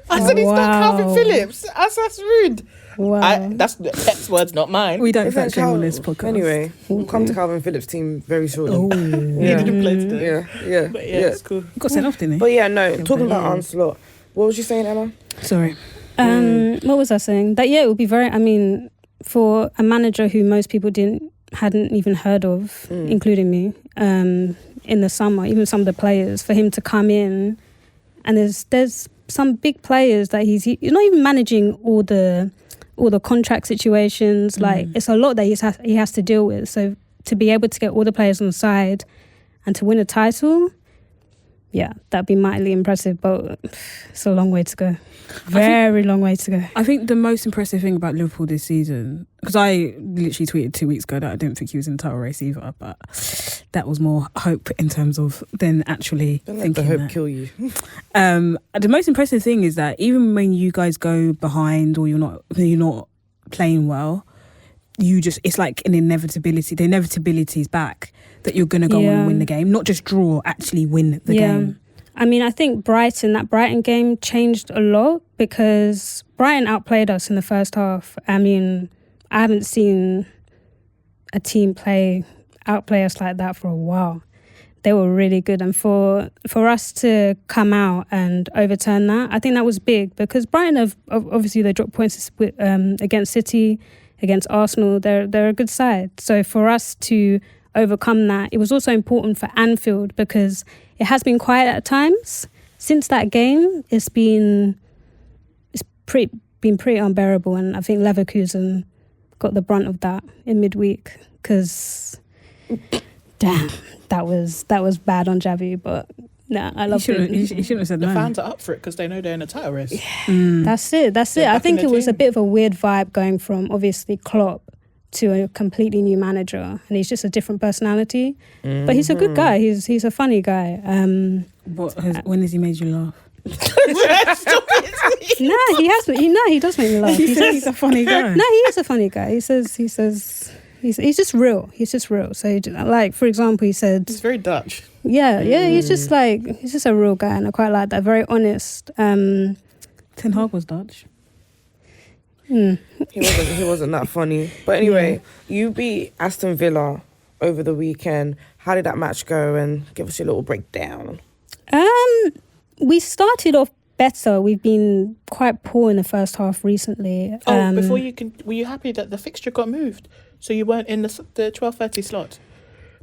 I said he's not Wow. Calvin Phillips. That's rude. Wow. That's the Pep's words, not mine. We don't Isn't fact shame on Cal- this podcast. Anyway, we'll come to Calvin Phillips' team very shortly. Oh, He didn't play today. Yeah. But yeah, it's cool. got sent off, didn't he? But yeah, no, talking about Onslaught. What was you saying, Emma? Sorry. What was I saying? That it would be very. I mean, for a manager who most people hadn't even heard of, including me, in the summer, even some of the players, for him to come in, and there's some big players that he's not even managing all the contract situations. Like it's a lot that he has to deal with. So to be able to get all the players on the side and to win a title, yeah, that'd be mightily impressive. But it's a long way to go. Very long way to go. I think the most impressive thing about Liverpool this season, because I literally tweeted 2 weeks ago that I didn't think he was in the title race either, but that was more hope in terms of then actually Don't let thinking the hope that. kill you. The most impressive thing is that even when you guys go behind or you're not playing well, it's like an inevitability. The inevitability is back that you're going to go on and win the game, not just draw, actually win the game. I mean, I think that Brighton game changed a lot because Brighton outplayed us in the first half. I mean, I haven't seen a team outplay us like that for a while. They were really good. And for us to come out and overturn that, I think that was big because Brighton obviously they dropped points against City, against Arsenal. They're a good side. So for us to overcome that, it was also important for Anfield because it has been quiet at times. Since that game, it's been pretty unbearable, and I think Leverkusen got the brunt of that in midweek because damn, that was bad on Javi. But nah, I love it. You shouldn't have said The no. fans are up for it because they know they're in a title race. That's it. They're I back in think the it was a team. bit of a weird vibe going from obviously Klopp to a completely new manager, and he's just a different personality. But he's a good guy. He's a funny guy. When has he made you laugh? He does make me laugh. He's a funny guy. No, he is a funny guy. He says he's just real. He's just real. So like, for example, he said, It's very Dutch. he's just a real guy, and I quite like that. Very honest. Ten Hag was Dutch. He wasn't that funny. But anyway, you beat Aston Villa over the weekend. How did that match go? And give us your little breakdown. We started off better. We've been quite poor in the first half recently. Were you happy that the fixture got moved? So you weren't in the 12:30 slot?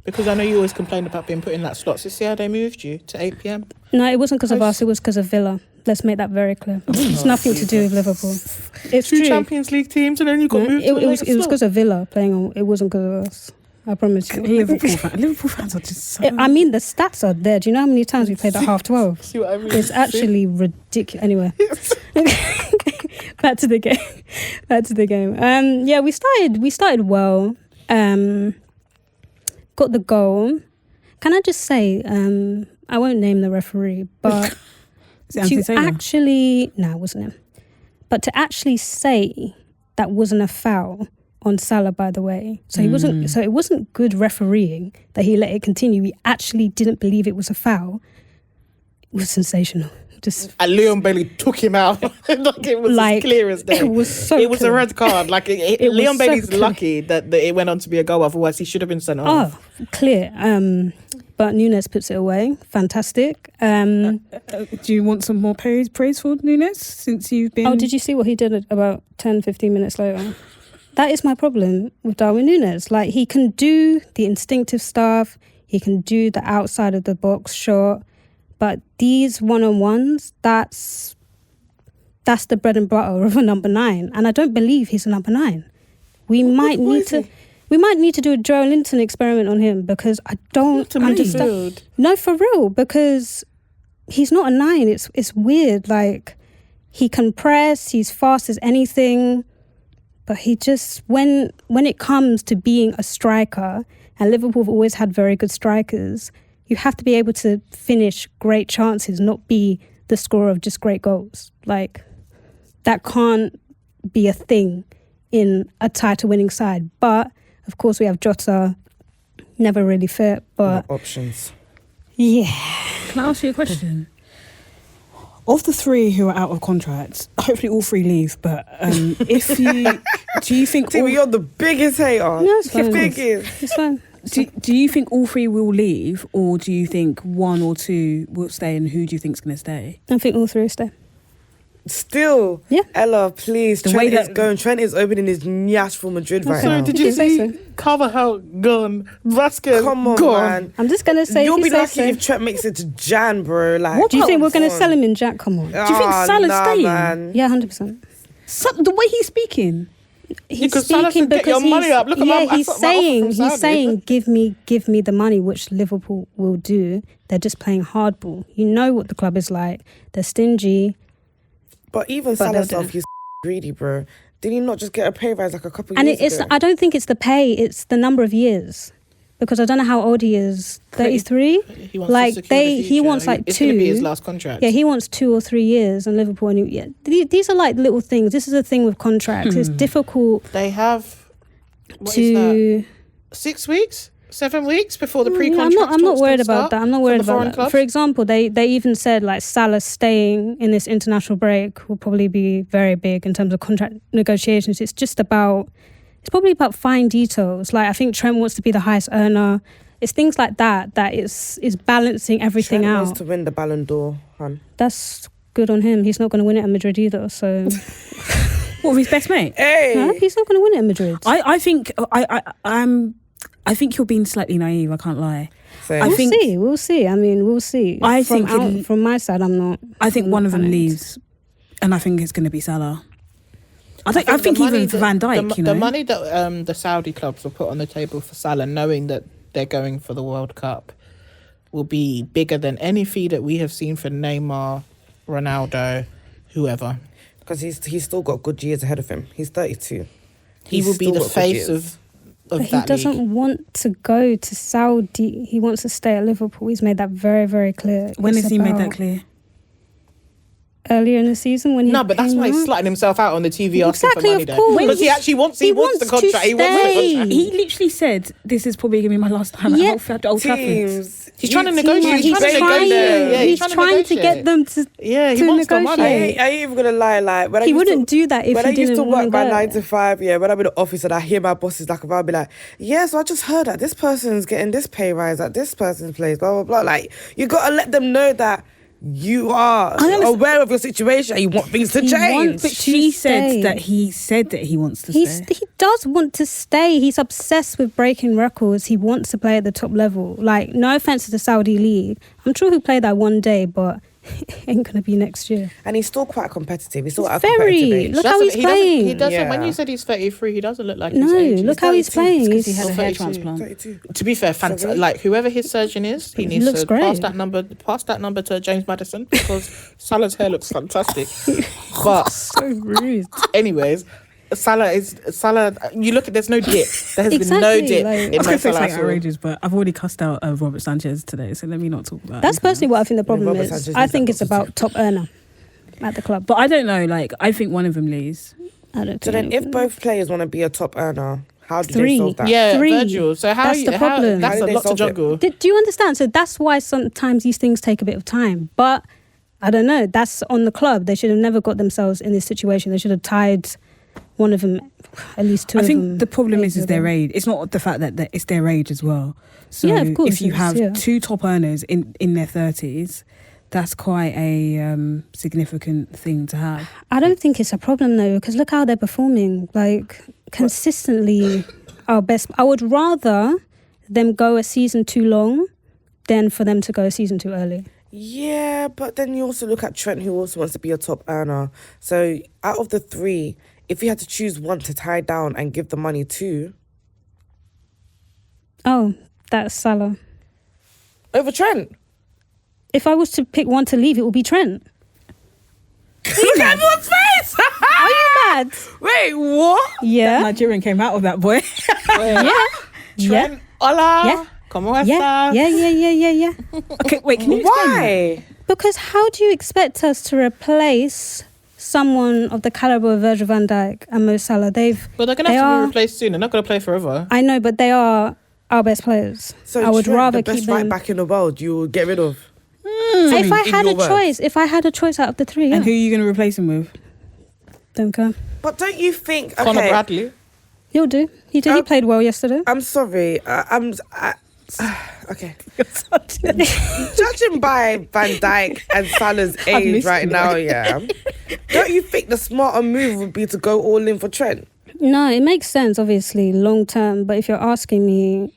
Because I know you always complained about being put in that slot. So see how they moved you to 8 p.m? No, it wasn't because of us. It was because of Villa. Let's make that very clear. It's nothing to do with Liverpool. It's Two true. Champions League teams and then you got moved to It was slot. because of Villa playing on. It wasn't because of us. I promise you. Liverpool fans are just so... I mean, the stats are there. Do you know how many times we played at 12:30? See what I mean? It's actually ridiculous. Anyway, back to the game. We started well. Got the goal. Can I just say, I won't name the referee, but it wasn't him. But to actually say that wasn't a foul on Salah, by the way. So it wasn't good refereeing that he let it continue. He actually didn't believe it was a foul. It was sensational. And Leon Bailey took him out. It was as clear as day. It was a clear. red card. It Leon was so Bailey's clear. lucky that it went on to be a goal. Otherwise, he should have been sent off. Oh, clear. But Nunes puts it away. Fantastic. Do you want some more praise for Nunes since you've been... Oh, did you see what he did about 10, 15 minutes later? That is my problem with Darwin Nunes. Like, he can do the instinctive stuff. He can do the outside of the box shot. But these one-on-ones, that's the bread and butter of a number 9. And I don't believe he's a number 9. We might need to do a Joe Linton experiment on him because I don't understand. No, for real, because he's not a 9. It's weird. Like, he can press, he's fast as anything, but he just when it comes to being a striker, and Liverpool have always had very good strikers, you have to be able to finish great chances, not be the scorer of just great goals. Like, that can't be a thing in a title-winning side. But of course, we have Jota, never really fit. But No options. yeah, Can I ask you a question? Of the three who are out of contract, hopefully all three leave. But do you think Timmy, you're the biggest hater. No, it's fine. Biggest. it's fine. do you think all three will leave, or do you think one or two will stay? And who do you think's going to stay? I think all three will stay. Still, Yeah. Ella, please. The Trent way is that- going. Trent is opening his nyash for Madrid right Sorry, now. did You you say see Carvajal gone? Vasquez Come on, gone. man. I'm just gonna say. You'll if be you say lucky so. if Trent makes it to Jan, bro. Like, Do you think we're gonna come sell on. him in Jack? Come on. Do you think Salah's nah, staying? Man. Yeah, 100%. The way he's speaking. He's Because Salah speaking said, "Get your because money he's, up." Look at yeah, my- I he's got my offer saying, from Saudi. he's saying, give me the money, which Liverpool will do. They're just playing hardball. You know what the club is like. They're stingy. But even But Salah they'll himself, do. he's greedy, bro. Did he not just get a pay rise like a couple And years it's ago? I don't think it's the pay, it's the number of years. Because I don't know how old he is. 33? He wants Like, to secure the he future. wants, like, It's going to be his 2. last contract. Yeah, he wants 2 or 3 years in Liverpool. And these are like little things. This is the thing with contracts. It's difficult They have what is to... that? 6 weeks, 7 weeks before the No, pre-contract. I'm not talks worried can about start that. I'm not for worried the about foreign that. clubs. For example, they even said like Salah staying in this international break will probably be very big in terms of contract negotiations. It's probably about fine details. Like I think Trent wants to be the highest earner. It's things like that is balancing everything Trent out. wants to win the Ballon d'Or, hun. That's good on him. He's not going to win it at Madrid either. So What, with his best mate? Hey! no, he's not going to win it at Madrid. I think I think you're being slightly naive. I can't lie. Same. I We'll think- see. We'll see. I mean, we'll see. I from think from my side, I'm not. I think I'm one not of them panicked. leaves, and I think it's going to be Salah. I think the money even that- Van Dijk. the money that the Saudi clubs will put on the table for Salah, knowing that they're going for the World Cup, will be bigger than any fee that we have seen for Neymar, Ronaldo, whoever. Because he's still got good years ahead of him. He's 32. He will be still the got good face years. of But he that doesn't league. want to go to Saudi. He wants to stay at Liverpool. He's made that very, very clear. When It's has he made that about clear? Earlier in the season when he No, but that's came why he's out. slutting himself out on the TV asking Exactly, for money of there. course. Because he actually wants, he wants the wants to contract. He wants the stay. contract. He literally said, "This is probably going to be my last time Yeah. at Old Trafford." Teams. He's trying to You- negotiate. He's trying to trying. negotiate. Yeah, He's trying to trying to get negotiate. them to. Yeah, he to wants the I money. negotiate. ain't even gonna lie. Like when I He used wouldn't to, do that if when he I used to didn't work want by to 9 go. to 5, yeah, when I'm in the office and I hear my bosses like I'll be like, yeah, so I just heard that this person's getting this pay rise at this person's place, blah blah blah. Like you gotta let them know that you are aware of your situation and you want things to He change. wants- But she stay. said that he said that he wants to He stay. does want to stay. He's obsessed with breaking records. He wants to play at the top level. Like, no offense to the Saudi league. I'm sure he'll play that one day, but it ain't going to be next year. And he's still quite competitive. He's still He's at a competitive very. age. Look how he's He playing. doesn't. When Yeah. you said he's 33, he doesn't look like his No, age. look how he's 32. playing. Because he He's- had a hair 32. transplant. 32. To be fair, like whoever his surgeon is, he needs looks to great. pass that number to James Maddison because Salah's hair looks fantastic. But So rude. anyways, Salah. You look at, there's no dip. There has been no Exactly, dip like- I in was Mo going to say Salah. something outrageous, but I've already cussed out Robert Sanchez today, so let me not talk about That's it. personally what I think the problem Robert is. Sanchez I needs think that it's about top earner at the club. But I don't know, like, I think one of them leaves. I don't So think. then, if both players want to be a top earner, how do Three. they solve that? Yeah, 3. Virgil. So how That's you, the problem. that's How do a they lot to solve it? juggle. Do you understand? So that's why sometimes these things take a bit of time. But I don't know. That's on the club. They should have never got themselves in this situation. They should have tied one of them, at least two I of them. think the problem is ages their ago. age. It's not the fact that it's their age as well. So Yeah, of course if you it is, have yeah. 2 top earners in their 30s, that's quite a significant thing to have. I don't think it's a problem though, because look how they're performing. Like consistently, our best. I would rather them go a season too long than for them to go a season too early. Yeah, but then you also look at Trent, who also wants to be a top earner. So out of the 3, if you had to choose one to tie down and give the money to, Oh, that's Salah. over Trent. If I was to pick one to leave, it would be Trent. Look at everyone's face! Are you mad? Wait, what? Yeah. Nigerian came out of that boy. Yeah. Trent, hola. Yeah. Como Yeah. estas? Okay, wait, can you explain that? Why? Because how do you expect us to replace someone of the caliber of Virgil van Dijk and Mo Salah, But they're going to have to be replaced soon. They're not going to play forever. I know, but they are our best players. So I would Trent, rather the best keep them. right back in the world, you would get rid of. If I in had your a words. choice out of the three, yeah. And who are you going to replace him with? Don't care. But don't you think? Okay, Conor Bradley. He'll do. He did. He played well yesterday. I'm sorry. Okay. Judging by Van Dijk and Salah's age missed right you. now, yeah. Don't you think the smarter move would be to go all in for Trent? No, it makes sense, obviously, long term. But if you're asking me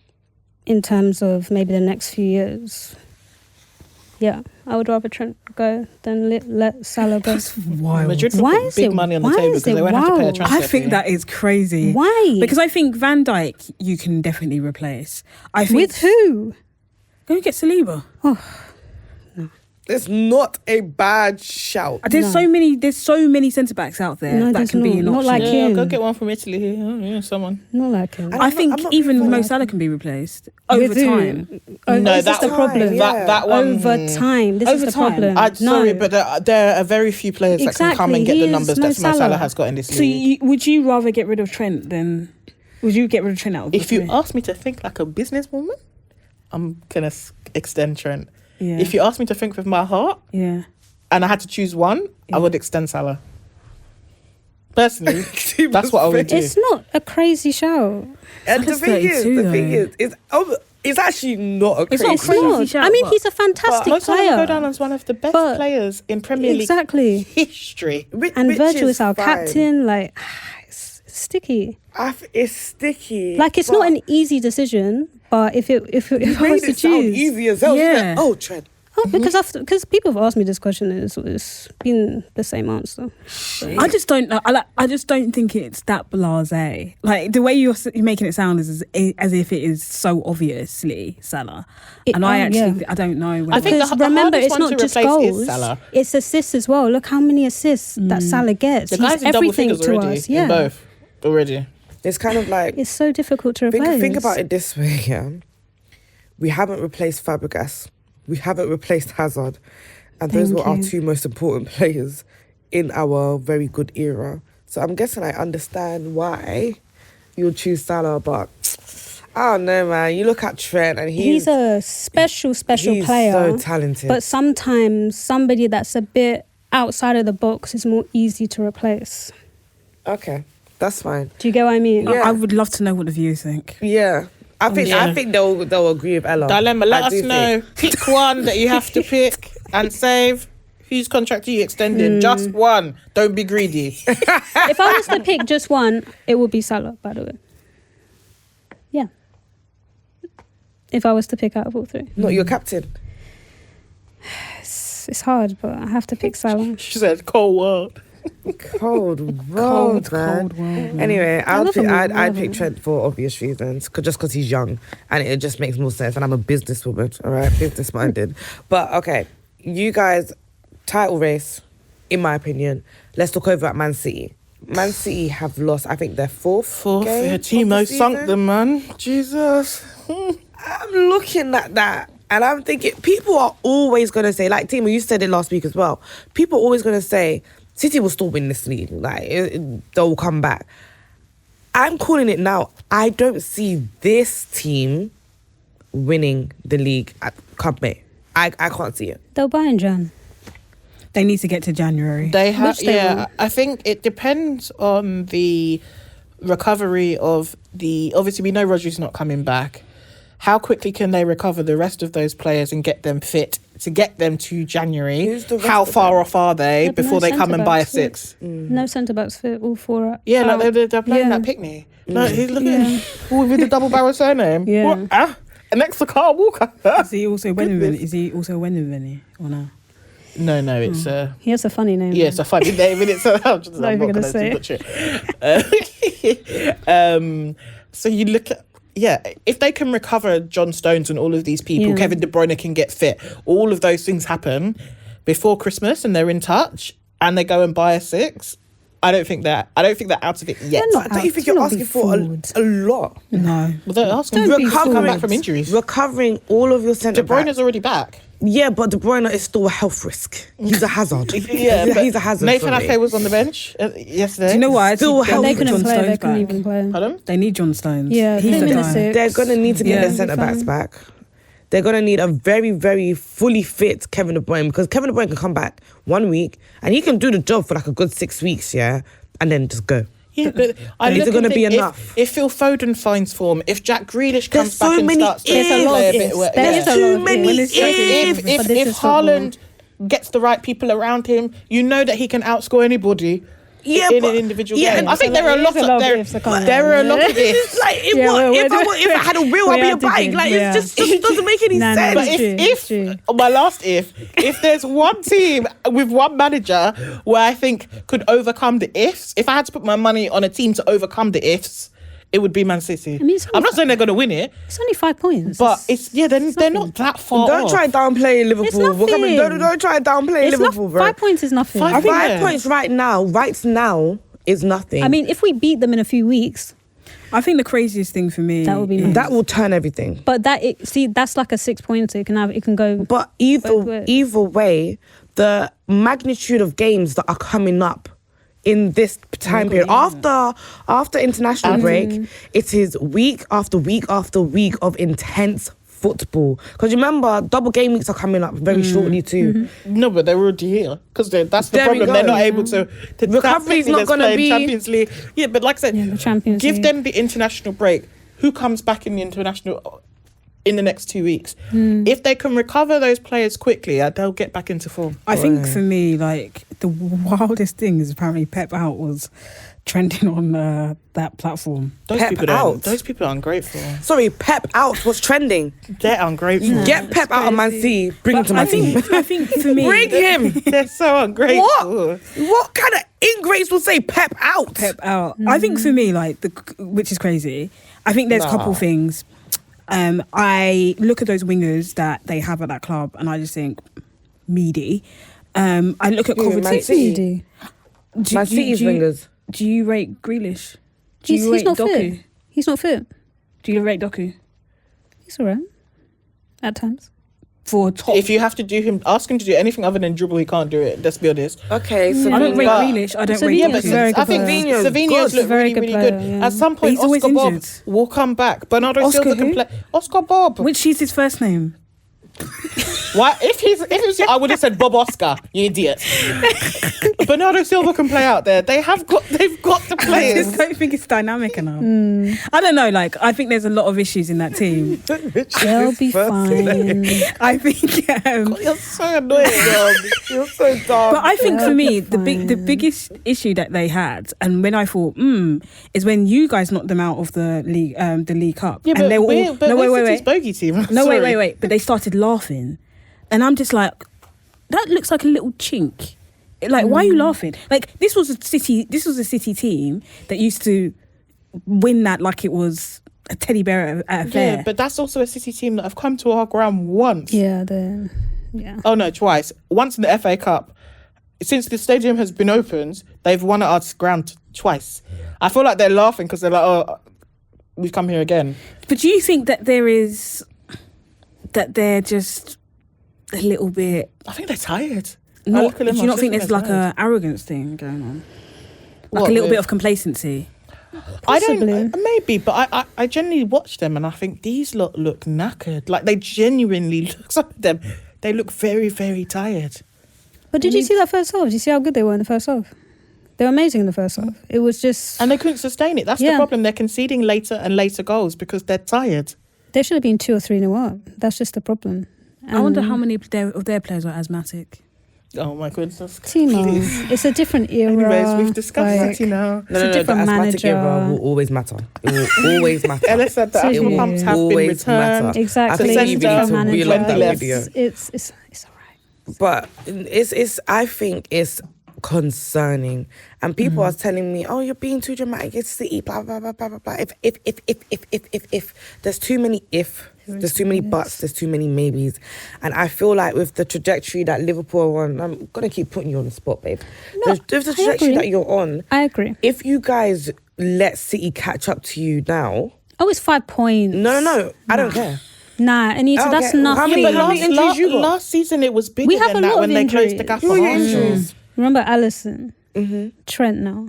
in terms of maybe the next few years, yeah, I would rather Trent go than let Salah go. That's wild. Madrid will Why put is big it- money on the why table is because they it won't have to pay a wild? transfer I think fee. that is crazy. Why? Because I think Van Dijk you can definitely replace. I think With who? Go get Saliba. It's not a bad shout. There's so many centre backs out there No, that there's can be an not. option. Not like Yeah, him. go get one from Italy. Oh, yeah, someone. Not like him. And I I'm think not even being Mo funny. Salah can be replaced With over who? time. No, this is the that- problem. yeah. That one. Over time. This Over is the time. problem. I'm No. sorry, but there are very few players that can come and Exactly, get he the is numbers Mo that Mo Salah Salah. has got in this So league. would you rather get rid of Trent than... Would you get rid of Trent out of the If you three? ask me to think like a businesswoman, I'm going to extend Trent. Yeah. If you ask me to think with my heart, Yeah. and I had to choose one, I would extend Salah. Personally, that's what I would do. It's not a crazy show. And the Salah's thing is, 32 it's actually not a It's crazy not It's crazy not. shout, I mean, but- he's a fantastic Mo Salah will player. go down as one of the best But- players in Premier League Exactly. history. And which Virgil is our fine. captain. Like, it's sticky. It's sticky. Like, it's not an easy decision. But if I You was made to it sound choose, easy as hell. Yeah. Oh, Trent. because people have asked me this question, and it's been the same answer. I just don't know. I just don't think it's that blasé. Like the way you're making it sound is as if it is so obviously Salah. And I actually I don't know. I think Because the remember, hardest it's one not to just replace is goals; Salah. it's assists as well. Look how many assists that Salah gets. The He's guy's in double everything figures to already. us. Yeah, In both already. It's kind of like it's so difficult to replace. think about it this way. Yeah, we haven't replaced Fabregas. We haven't replaced Hazard, and those Thank were our you. two most important players in our very good era. So I'm guessing I understand why you'll choose Salah, but I don't know, man. You look at Trent, and He's a special he's player. so talented. But sometimes somebody that's a bit outside of the box is more easy to replace. Okay, that's fine. Do you get what I mean? Yeah. I would love to know what the viewers think. Yeah, I Yeah. think they'll agree with Ella. Dilemma, I let us do know. think. Pick one that you have to pick and save. Whose contract are you extending? Just one. Don't be greedy. If I was to pick just one, it would be Salah, by the way. Yeah. If I was to pick out of all three. Not your captain. It's hard, but I have to pick Salah. She said, cold world. Cold world, man. Cold world. Anyway, love him, I'd love pick him. Trent for obvious reasons, just because he's young and it just makes more sense. And I'm a businesswoman, all right, business minded. But okay, you guys, title race, in my opinion. Let's look over at Man City. Man City have lost, I think, their fourth game Yeah, of Timo the sunk season. them, man. Jesus. I'm looking at that and I'm thinking, people are always going to say, like Timo, you said it last week as well. People are always going to say, City will still win this league. Like, they'll come back. I'm calling it now. I don't see this team winning the league at come May. I can't see it. They'll buy in Jan. They need to get to January. They have, Which they will. I think it depends on the recovery of obviously we know Rodri's not coming back. How quickly can they recover the rest of those players and get them fit to get them to January? Who's the rest How of far them? off are they Yeah, but before no they come and buy a centre-backs, six? No centre backs for all four. Yeah, out. like they're playing Yeah. that picnic. No, he's looking with the double barrel surname. Yeah. What? Ah? Next to Carl Walker. Is he also Wendenveni or no? No, it's He has a funny name. yeah, it's a funny name, and it's I'm just Not I'm even not gonna say butcher it. So you look at if they can recover John Stones and all of these people, Yeah. Kevin De Bruyne can get fit. All of those things happen before Christmas, and they're in touch, and they go and buy a six. I don't think they're out of it yet. They're not Don't you out. think Do you're not asking be for fooled. a lot? No. Well, they're asking Don't be to come back fooled. from injuries. Recovering all of your De centre Bruyne's backs. already back. Yeah, but De Bruyne is still a health risk. He's a hazard. Yeah, he's a hazard. Nathan sorry. Ake was on the bench yesterday. Do you know what? Still Actually, help They need couldn't John play. They Stones couldn't back. even play. Pardon? They need John Stones. Yeah, he's they're the minute guy. 6. They're going to need to get Yeah. their centre-backs back. They're going to need a very, very fully fit Kevin De Bruyne, because Kevin De Bruyne can come back 1 week and he can do the job for like a good 6 weeks, yeah? And then just go. Yeah, but I Is look it gonna and be think enough? If Phil Foden finds form, if Jack Grealish comes There's so back and many starts to ifs. There's a lot play a of bit, ifs. well, There yeah. is a Too lot of many ifs. ifs. But this if is football. Haaland gets the right people around him, you know that he can outscore anybody. Yeah, in but- an individual yeah, game. and I think there are a lot of ifs, I can't there are a lie. lot of ifs. It's like, Yeah, if I had a wheel, I'd be a bike. Like, yeah. it just doesn't make any Nah, nah, sense. But It's true. my last if there's one team with one manager where I think could overcome the ifs, if I had to put my money on a team to overcome the ifs, it would be Man City. mean, it's I'm not saying they're going to win it, It's only 5 points. but they're not that far Don't off. try and downplay Liverpool. We're coming, nothing. don't try and downplay it's Liverpool, not, bro. 5 points is nothing. Five- Five Yeah. points right now is nothing. I mean, if we beat them in a few weeks, I think the craziest thing for me that would be nice. that will turn everything. But that's like a 6 pointer. It can go. But Both ways. either way, the magnitude of games that are coming up in this time period after international break, it is week after week after week of intense football. Because remember, double game weeks are coming up very shortly too. No, but they're already here because that's the There we problem. They're go. not able to. Recovery's not gonna be- Champions League. Yeah, but like I said, Yeah, the Champions give League. them the international break. Who comes back in the international in the next 2 weeks? If they can recover those players quickly, they'll get back into form. I think for me, like the wildest thing is apparently Pep out was trending on that platform. Those Pep people out. Those people are ungrateful. Sorry, Pep out was trending. They're ungrateful. Get Pep out of Man City, bring him to I Man City. think for me, Bring him. They're so ungrateful. What kind of ingrates will say Pep out? Pep out. I think for me, like which is crazy. I think there's a couple things. I look at those wingers that they have at that club, and I just think meaty. I look at Who, Man Kovacic. City? Man City's wingers. Do you rate Grealish? Do He's you rate not Doku? fit. He's not fit. Do you rate Doku He's alright at times. for top? If you have to ask him to do anything other than dribble, he can't do it. Let's be honest. Okay, so I don't rate But- Grealish. I don't So rate Yeah, Savini's but Doku. very I good think player. Savini's look Very really, good really player, good. yeah. At some point, He's always Oscar Bob injured. will come back. Bernardo Oscar Silva can who? play. Oscar Bob. Which is his first name? Why? If it was, I would have said Bob Oscar. You idiot. Bernardo Silva can play out there. They've got the I players. just don't think it's dynamic enough. I don't know. Like, I think there's a lot of issues in that team. They'll be fine. I think, You're so annoying, girl. you're so dumb. but I think for They'll me, be the fine. biggest issue that they had, and when I thought, is when you guys knocked them out of the League Cup, Yeah, and they were all but no we're wait, City's bogey team. no Sorry. wait, but they started laughing, and I'm just like, that looks like a little chink. Like, why are you laughing? Like, this was a City team that used to win that like it was a teddy bear at a fair. Yeah, but that's also a City team that have come to our ground once. Yeah, Oh no, twice. Once in the FA Cup. Since the stadium has been opened, they've won at our ground twice. I feel like they're laughing because they're like, oh, we've come here again. But do you think that they're just a little bit? I think they're tired. Not, do you not think there's like a arrogance thing going on? Like What, a little with- bit of complacency. I Possibly. don't, maybe, but I genuinely watch them and I think these lot look knackered. Like they genuinely look, some of them, they look very, very tired. But did you see that first half? Did you see how good they were in the first half? They were amazing in the first half. It was just... And they couldn't sustain it. That's the Yeah. problem. They're conceding later and later goals because they're tired. There should have been 2 or 3-0 up. That's just the problem. I wonder how many of their players are asthmatic. Oh my goodness. Timo, Please. it's a different era. Anyways, we've discussed like, City now. No, It's a the different asthmatic era manager. will always matter. It will always matter. Ella said that Seriously. alcohol pumps have been Always returned. matter. Exactly. I think you Centre need to manager. reel up that left. video. It's all right. But it's I think it's concerning, and people are telling me, "Oh, you're being too dramatic. It's City." Blah blah blah blah blah blah. If there's too many there's too many buts, there's too many maybes, and I feel like with the trajectory that Liverpool are on, I'm gonna keep putting you on the spot, babe. No, With the I trajectory agree. that you're on, I agree. if you guys let City catch up to you now, Oh, it's 5 points. no, I don't care. Nah, Anita, that's Okay, not. how many- But how many injuries you got? last season it was bigger We have than a that lot when of they closed the injuries. gap Who on are your Arsenal. injuries? Remember Allison, Trent now,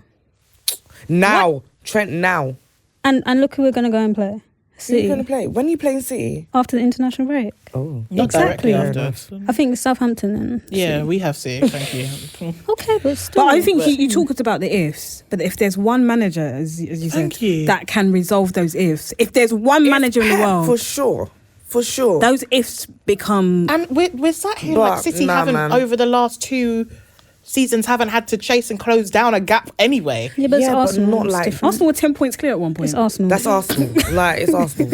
Now, Trent now. and look who we're gonna go and play. Who are you City going to play? When are you playing City? after the international break. Oh. Not Exactly. directly after. I think Southampton and Yeah, we have City. Thank you. okay, but still. But I think you talked about the ifs. But if there's one manager, as you said, Thank you. that can resolve those ifs, if there's one manager in the Pep, world, For sure. For sure. those ifs become. And we're sat here But, like City nah, haven't man. over the last 2 seasons haven't had to chase and close down a gap anyway. yeah, but it's Yeah, but Arsenal. not It's like- different. Arsenal were 10 points clear at one point. It's Arsenal. That's Arsenal. Like, it's Arsenal.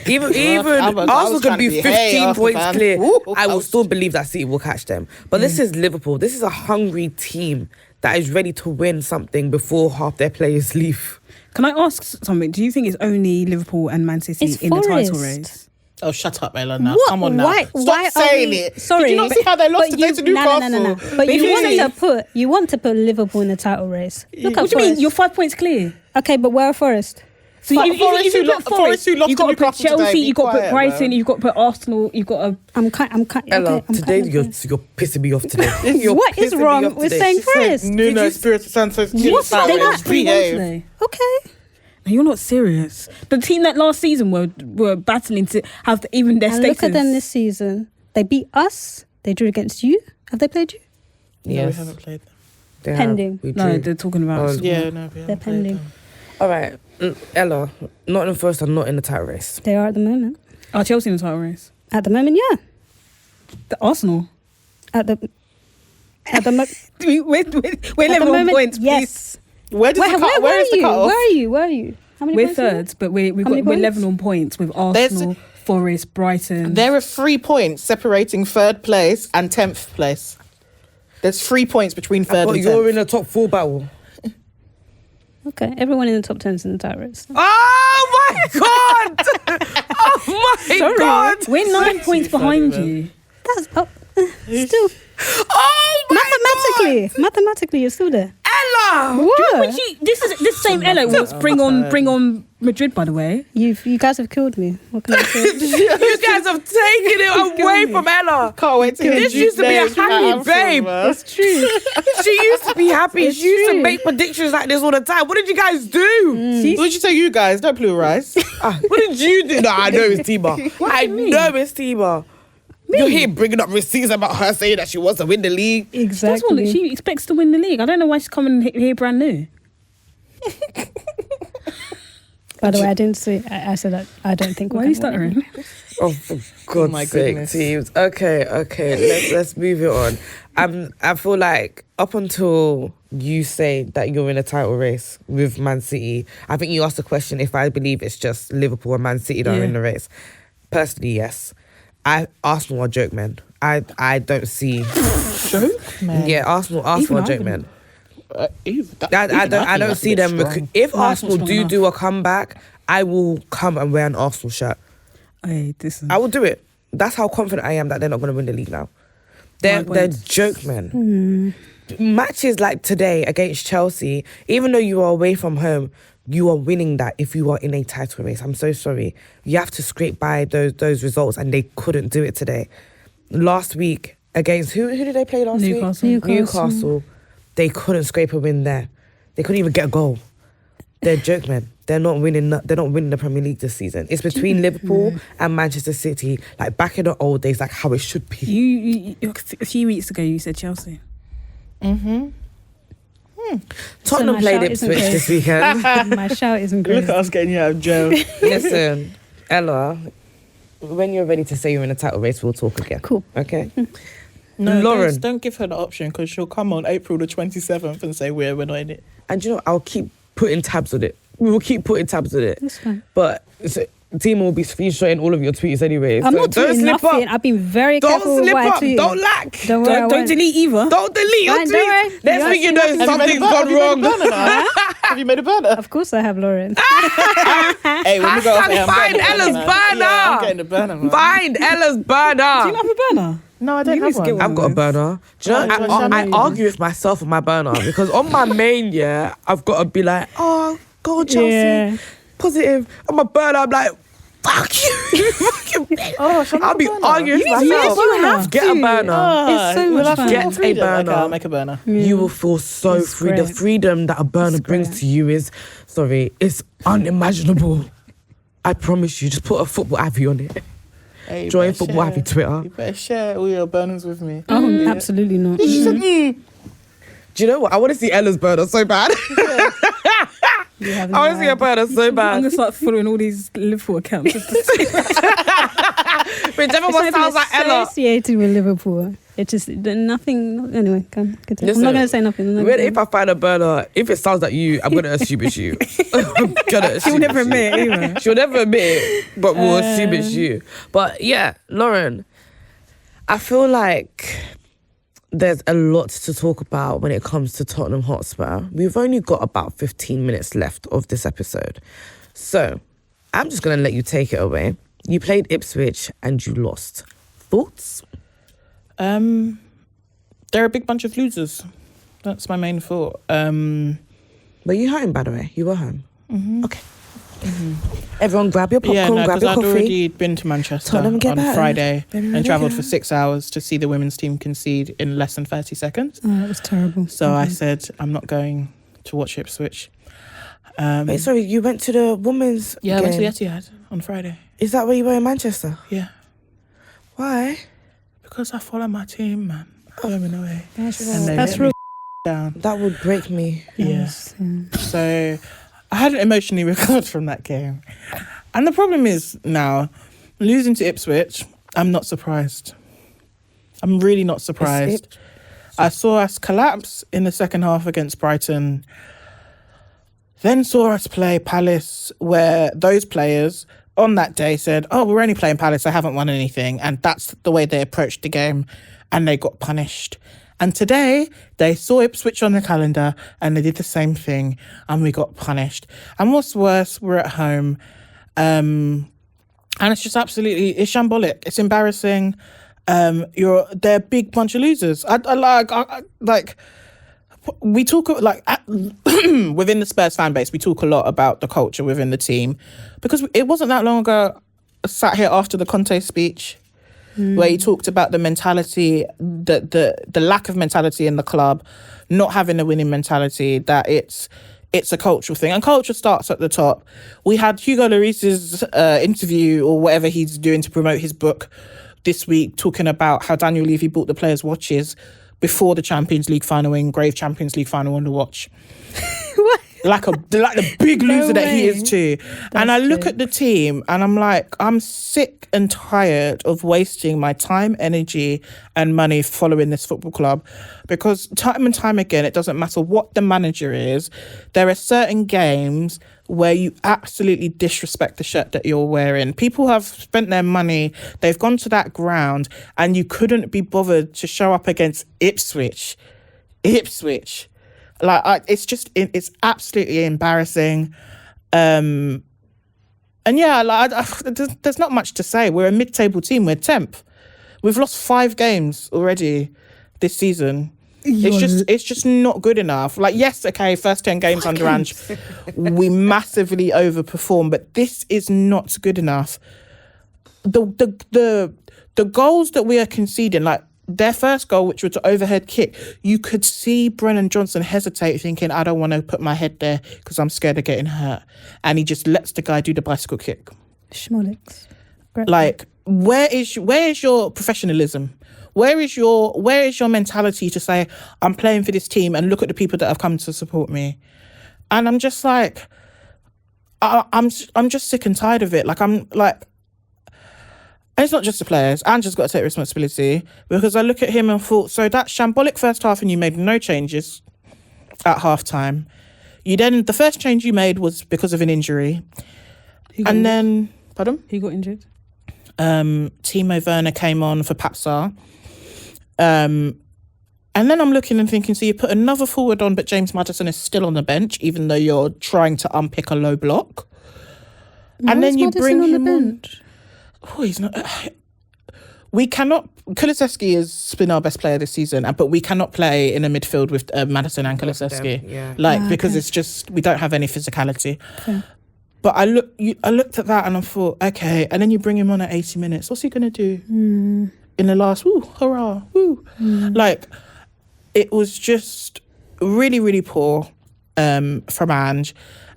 Even I was Arsenal trying could be to be, hey, 15 Arsenal points fan. clear. Ooh, I will ouch. still believe that City will catch them. But this is Liverpool. This is a hungry team that is ready to win something before half their players leave. Can I ask something? Do you think it's only Liverpool and Man City It's in the title Forest. race? Oh, shut up, Ella. Now, What? come on now. Why? Stop why saying are we, it. Sorry, Did you not see how they lost but today to Newcastle? No. But If you you want see- you want to put Liverpool in the title race. Look at What do you mean? Forest. You're 5 points clear. Okay, but where are Forest? So But if Forest you who put lo- Forest who lost you've to got to put Newcastle today, Chelsea, be you've got to put quiet, Brighton, man. you've got to put Arsenal, you've got to. I'm kind. Ella, Okay, I'm today kind. you're pissing me off today. You're What is pissing me wrong off with today. saying She said, Forest? Nuno Espirito Santo's What's power they is got 3-1 behave. today? Okay. No, you're not serious. The team that last season were battling to have even their And status. look at them this season. They beat us. They drew against you. Have they played you? No, we Yes. haven't played them. They have. Pending. We No, drew. they're talking about. Oh, Yeah, no, we haven't They're played pending. them. All right. Ella, Nottingham Forest are not in the title race. They are at the moment. Are Chelsea in the title race? At the moment, yeah. The Arsenal. At the We're at the 11 moment, points. Please. yes. Where does Where the cut? Where are is the you? cut off? Where are you? How many We're points are you? third, but we're How many 11 points? on points with There's- Arsenal, Forest, Brighton. There are 3 points separating 3rd place and 10th place. There's 3 points between 3rd But and you're 10th. in the top 4 battle. Okay, everyone in the top 10 is in the title race. Oh my God! Oh my Sorry, God! we're 9 points behind man. you. That's still Oh my mathematically, you're still there. God! Ella! When this same Ella was bring on Madrid, by the way. You guys have killed me. What can I say? You guys have taken it away from Ella. Can't wait to hear This Jude's used to be a name. happy babe. It's true. She used to be happy. It's She used to true. make predictions like this all the time. What did you guys do? What did you say, you guys? Don't pluralize. What did you do? No, I know it's Tiba. I know it's Tiba. You're here bringing up receipts about her saying that she wants to win the league. That's what Exactly. she expects to win the league. I don't know why she's coming here brand new. By the way, I didn't say. I said that I don't think. Why we're are you gonna win. stuttering? Oh, for God's my sake, goodness. teams. Okay. Let's move it on. I feel like up until you say that you're in a title race with Man City, I think you asked the question if I believe it's just Liverpool and Man City that are Yeah. in the race. Personally, yes. Arsenal are joke men. I don't see. Joke, man. Yeah, Arsenal Even are I joke wouldn't- men. I I don't see them. If No, Arsenal Arsenal's strong do a comeback, I will come and wear an Arsenal shirt. Hey, this is. I will do it. That's how confident I am that they're not going to win the league now. They're points. joke men. Matches like today against Chelsea, even though you are away from home, you are winning that if you are in a title race. I'm so sorry. You have to scrape by those results, and they couldn't do it today. Last week against who did they play last Newcastle. week? Newcastle. They couldn't scrape a win there. They couldn't even get a goal. They're joke men. They're not winning. They're not winning the Premier League this season. It's between Liverpool and Manchester City, like back in the old days, like how it should be. You a few weeks ago you said Chelsea. Tottenham So my played shout isn't Ipswich great. this weekend. My shout isn't great. Look at us getting you out of jail. Listen, Ella, when you're ready to say you're in a title race, we'll talk again. Cool. Okay. No, Lauren. don't give her the option because she'll come on April the 27th and say we're not in it. And you know, I'll keep putting tabs on it. We will keep putting tabs on it. That's fine. But Timo will be screenshotting all of your tweets anyway. I'm so not don't doing slip nothing. up. I've been very Don't careful with slip what I up. tweet. Don't lack. Don't worry. I Don't won't. delete either. Don't delete your Fine, don't worry. tweets. Next You thing you asked know, me something's gone wrong. Have you made a burner? Of course, I have Lauren. Hey, when we go off Hashtag here, I'm find getting a Ella's man. burner. Yeah, I'm getting a burner, man. Find Ella's Do you burner. not have a burner? No, I don't You have need to get one. one. I've got a burner. Do you know, Oh, do you want I to argue with myself on my burner because on my main, I've got to be like, oh, go on, Chelsea. Yeah. Positive. On my burner, I'm like, fuck you, fucking bitch. I'll be burner? arguing with Yes, myself. you have Get a to. burner. It's so much fun. Get a burner. I'll make a burner. You will feel so It's free. The great. freedom that a burner It's brings great. to you is, it's unimaginable. I promise you. Just put a football Avi on it. Hey, you Join better football share- Avi Twitter. You better share all your burners with me. Oh, absolutely not. Do you know what? I want to see Ella's burner so bad. You haven't I want to see her burner so I'm bad. gonna start following all these Liverpool accounts. Whichever It's one not sounds even like Ella. associated with Liverpool. It just nothing. Anyway, come. I'm Listen, not gonna say nothing. I'm not When, gonna- if I find a burner, if it sounds like you, I'm gonna assume it's you. I'm gonna assume She'll never it's you. admit either. She'll never admit it, but we'll assume it's you. But yeah, Lauren, I feel like there's a lot to talk about when it comes to Tottenham Hotspur. We've only got about 15 minutes left of this episode. So I'm just going to let you take it away. You played Ipswich and you lost. Thoughts? They're a big bunch of losers. That's my main thought. Were you home, by the way? You were home? Okay. Everyone grab your popcorn, grab because your I'd coffee. already been to Manchester Tottenham get on better. Friday Baby, and ready, travelled go. for 6 hours to see the women's team concede in less than 30 seconds. Oh, that was terrible. So I said, I'm not going to watch Ipswich. Wait, sorry, you went to the women's Yeah, I went to game? the Etihad on Friday. Is that where you were in Manchester? Yeah, Why? because I follow my team, man. Home and away. That's And they that's let me real. down. That would break me. Yeah. So I hadn't emotionally recovered from that game. And the problem is now, losing to Ipswich, I'm not surprised. I'm really not surprised. I saw us collapse in the second half against Brighton. Then saw us play Palace, where those players on that day said, oh, we're only playing Palace, they haven't won anything. And that's the way they approached the game, and they got punished. And today, they saw Ipswich on the calendar, and they did the same thing, and we got punished. And what's worse, we're at home. And it's just absolutely, it's shambolic. It's embarrassing. They're a big bunch of losers. We talk within the Spurs fan base, we talk a lot about the culture within the team, because it wasn't that long ago I sat here after the Conte speech where he talked about the mentality, the lack of mentality in the club, not having a winning mentality, that it's a cultural thing, and culture starts at the top. We had Hugo Lloris's interview, or whatever he's doing to promote his book this week, talking about how Daniel Levy bought the players watches before the Champions League final, engraved Champions League final on the watch. like the big loser that he is too. And I look at the team and I'm like, I'm sick and tired of wasting my time, energy and money following this football club, because time and time again, it doesn't matter what the manager is, there are certain games where you absolutely disrespect the shirt that you're wearing. People have spent their money, they've gone to that ground, and you couldn't be bothered to show up against Ipswich. It's absolutely embarrassing. And yeah, there's not much to say. We're a mid-table team. We're 10th. We've lost 5 games already this season. It's just not good enough. Like, yes, okay, first 10 games under Ange, we massively overperform, but this is not good enough. The goals that we are conceding, like their first goal, which was an overhead kick, you could see Brennan Johnson hesitate, thinking, I don't want to put my head there because I'm scared of getting hurt. And he just lets the guy do the bicycle kick. Schmolix. Great. Like, where is your professionalism? Where is your mentality to say, I'm playing for this team and look at the people that have come to support me? And I'm just like, I'm just sick and tired of it. Like, I'm like, and it's not just the players. Andrew's got to take responsibility, because I look at him and thought, so that shambolic first half and you made no changes at halftime. The first change you made was because of an injury. Pardon? He got injured. Timo Werner came on for Papsar. And then I'm looking and thinking, so you put another forward on, but James Maddison is still on the bench, even though you're trying to unpick a low block. And then you bring him on. Oh, he's not. We cannot. Kulusevski has been our best player this season, but we cannot play in a midfield with Maddison and Kulusevski. Yeah. Because it's just, we don't have any physicality. Okay. But I looked at that and I thought, okay, and then you bring him on at 80 minutes. What's he going to do in the last, hurrah, Like, it was just really, really poor from Ange.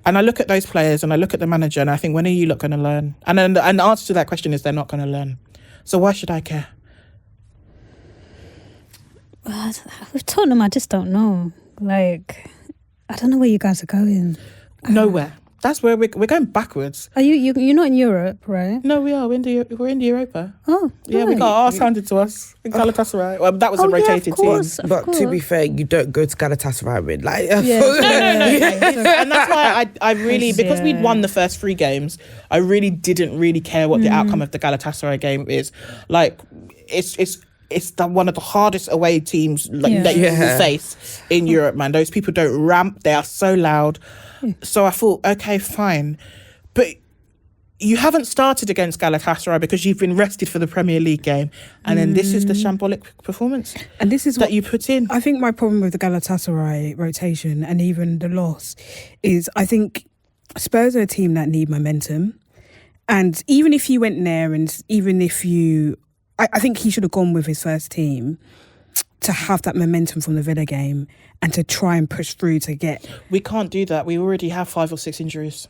And I look at those players and I look at the manager and I think, when are you lot going to learn? And then the answer to that question is they're not going to learn. So why should I care? With Tottenham, I just don't know. Like, I don't know where you guys are going. Nowhere. That's where we're going backwards. Are you're not in Europe, right? No, we are. We're in the Europa. Oh, yeah, right. we got ours handed to us in Galatasaray. Well, that was a rotated team. But to be fair, you don't go to Galatasaray with like. No. And that's why I really, because we'd won the first 3 games, I really didn't really care what the outcome of the Galatasaray game is. Like, it's one of the hardest away teams that you will face in Europe, man. Those people don't ramp. They are so loud. So I thought, okay, fine. But you haven't started against Galatasaray because you've been rested for the Premier League game. And then this is the shambolic performance and this is that you put in. I think my problem with the Galatasaray rotation and even the loss is I think Spurs are a team that need momentum. And even if you went there and even if you... I think he should have gone with his first team to have that momentum from the Villa game and to try and push through to get... We can't do that. We already have 5 or 6 injuries.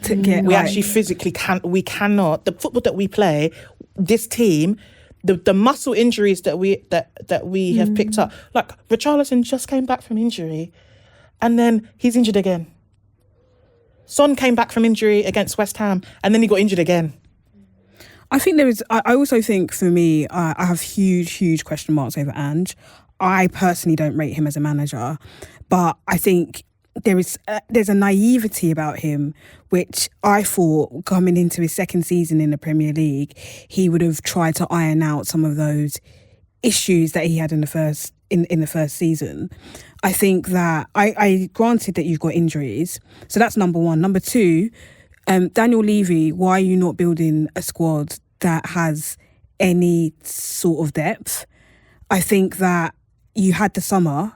To get... We actually physically can't... We cannot... The football that we play, this team, the muscle injuries that we have picked up... Like, Richarlison just came back from injury and then he's injured again. Son came back from injury against West Ham and then he got injured again. I think there is... I also think, for me, I have huge question marks over Ange. I personally don't rate him as a manager, but I think there's a naivety about him, which I thought coming into his second season in the Premier League, he would have tried to iron out some of those issues that he had in the first season. I think that I granted that you've got injuries, so that's number one. Number two, Daniel Levy, why are you not building a squad that has any sort of depth? I think that you had the summer.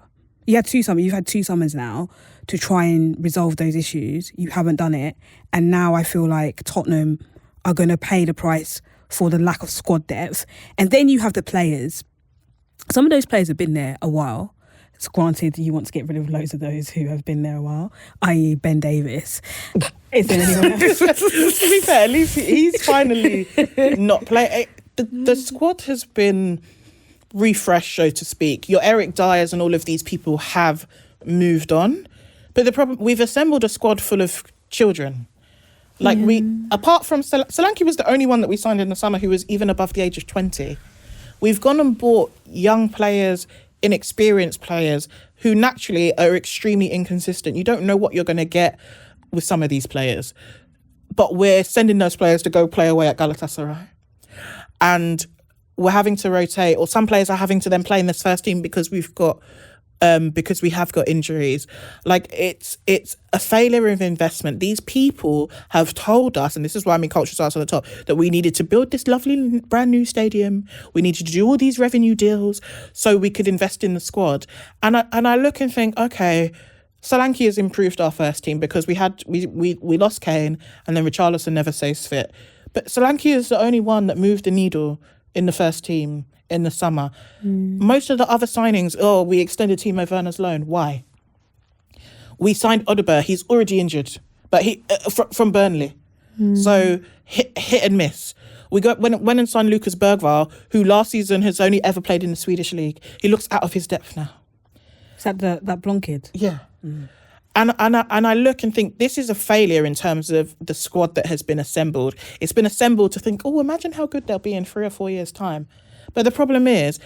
You had 2 summers. You've had 2 summers now to try and resolve those issues. You haven't done it. And now I feel like Tottenham are going to pay the price for the lack of squad depth. And then you have the players. Some of those players have been there a while. It's granted you want to get rid of loads of those who have been there a while, i.e. Ben Davis. Is there anyone else? To be fair, at least he's finally not playing. The squad has been refreshed, so to speak. Your Eric Dyers and all of these people have moved on. But the problem, we've assembled a squad full of children. Like apart from Solanke was the only one that we signed in the summer who was even above the age of 20. We've gone and bought young players, inexperienced players who naturally are extremely inconsistent. You don't know what you're going to get with some of these players. But we're sending those players to go play away at Galatasaray. And we're having to rotate, or some players are having to then play in this first team because we have got injuries. Like, it's a failure of investment. These people have told us, and this is why culture starts on the top, that we needed to build this lovely brand new stadium. We needed to do all these revenue deals so we could invest in the squad. And I look and think, okay, Solanke has improved our first team because we lost Kane and then Richarlison never stays fit. But Solanke is the only one that moved the needle in the first team in the summer. Most of the other signings, we extended Timo Werner's loan. Why? We signed Odegaard. He's already injured, but he from Burnley. So hit and miss. We went and signed Lucas Bergvall, who last season has only ever played in the Swedish league. He looks out of his depth now. Is that that blonde kid? Yeah. And I look and think this is a failure in terms of the squad that has been assembled. It's been assembled to think, imagine how good they'll be in 3 or 4 years' time. But the problem is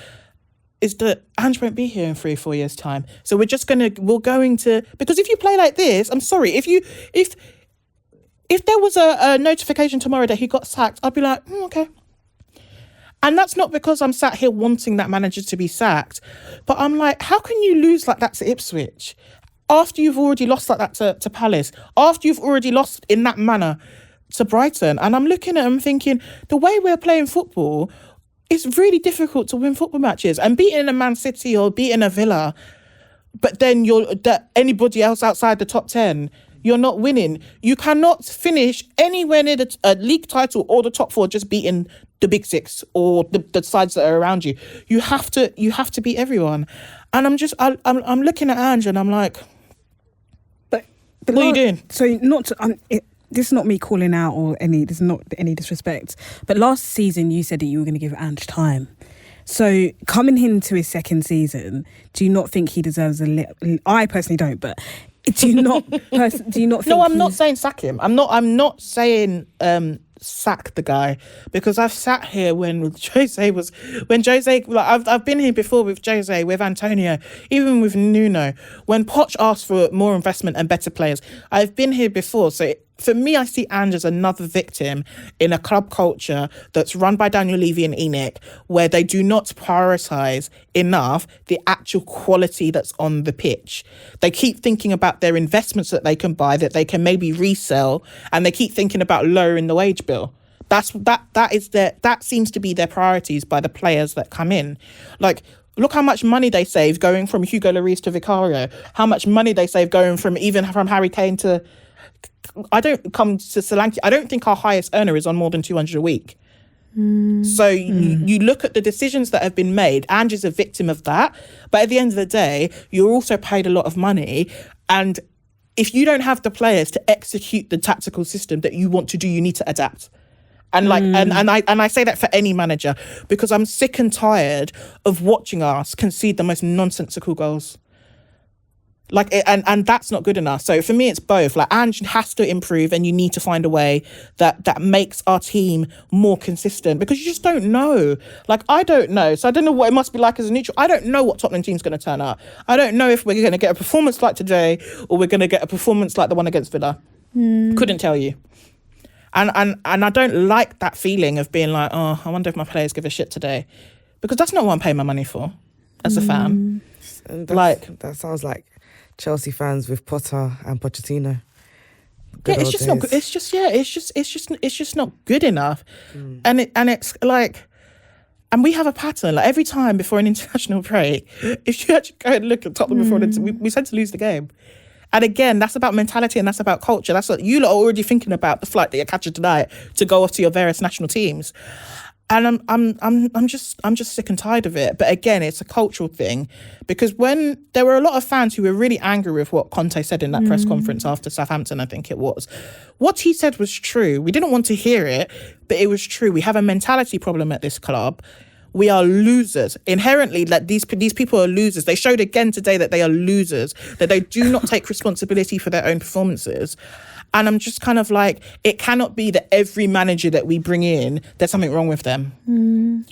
that Ange won't be here in 3 or 4 years' time. So we're going to, because if you play like this, I'm sorry, if there was a notification tomorrow that he got sacked, I'd be like, okay. And that's not because I'm sat here wanting that manager to be sacked, but I'm like, how can you lose like that to Ipswich? After you've already lost like that to Palace, after you've already lost in that manner to Brighton. And I'm looking at them thinking, the way we're playing football, it's really difficult to win football matches. And beating a Man City or beating a Villa, but then anybody else outside the top 10, you're not winning. You cannot finish anywhere near a league title or the top 4 just beating the big 6 or the sides that are around you. You have to beat everyone. And I'm looking at Ange and I'm like, But what are you doing? So this is not me calling out or there's not any disrespect. But last season you said that you were going to give Ange time. So coming into his second season, do you not think he deserves a little? I personally don't, but do you not? Do you not? Think No, I'm not saying sack him. I'm not saying sack the guy, because I've sat here when Jose, like I've been here before with Jose, with Antonio, even with Nuno. When Poch asked for more investment and better players, I've been here before. So for me, I see Ange as another victim in a club culture that's run by Daniel Levy and Enoch, where they do not prioritise enough the actual quality that's on the pitch. They keep thinking about their investments that they can buy, that they can maybe resell, and they keep thinking about lowering the wage bill. That seems to be their priorities by the players that come in. Like, look how much money they save going from Hugo Lloris to Vicario. How much money they save going from Harry Kane to... I don't come to Solanke. I don't think our highest earner is on more than 200 a week. So you look at the decisions that have been made. Ange is a victim of that. But at the end of the day, you're also paid a lot of money. And if you don't have the players to execute the tactical system that you want to do, you need to adapt. And I say that for any manager, because I'm sick and tired of watching us concede the most nonsensical goals. And that's not good enough. So for me, it's both. Like, Ange has to improve, and you need to find a way that makes our team more consistent, because you just don't know. Like, I don't know. So I don't know what it must be like as a neutral. I don't know what Tottenham team's going to turn up. I don't know if we're going to get a performance like today or we're going to get a performance like the one against Villa. Couldn't tell you. And I don't like that feeling of being like, oh, I wonder if my players give a shit today, because that's not what I'm paying my money for as a fan. That sounds like Chelsea fans with Potter and Pochettino. Yeah, it's just not good. It's just not good enough. And it's like, and we have a pattern. Like, every time before an international break, if you actually go and look at Tottenham before we tend to lose the game. And again, that's about mentality and that's about culture. That's what you lot are already thinking about, the flight that you're catching tonight to go off to your various national teams. And I'm just sick and tired of it. But again, it's a cultural thing, because when there were a lot of fans who were really angry with what Conte said in that press conference after Southampton, I think it was. What he said was true. We didn't want to hear it, but it was true. We have a mentality problem at this club. We are losers. Inherently, like, these people are losers. They showed again today that they are losers, that they do not take responsibility for their own performances. And I'm just kind of like, it cannot be that every manager that we bring in, there's something wrong with them.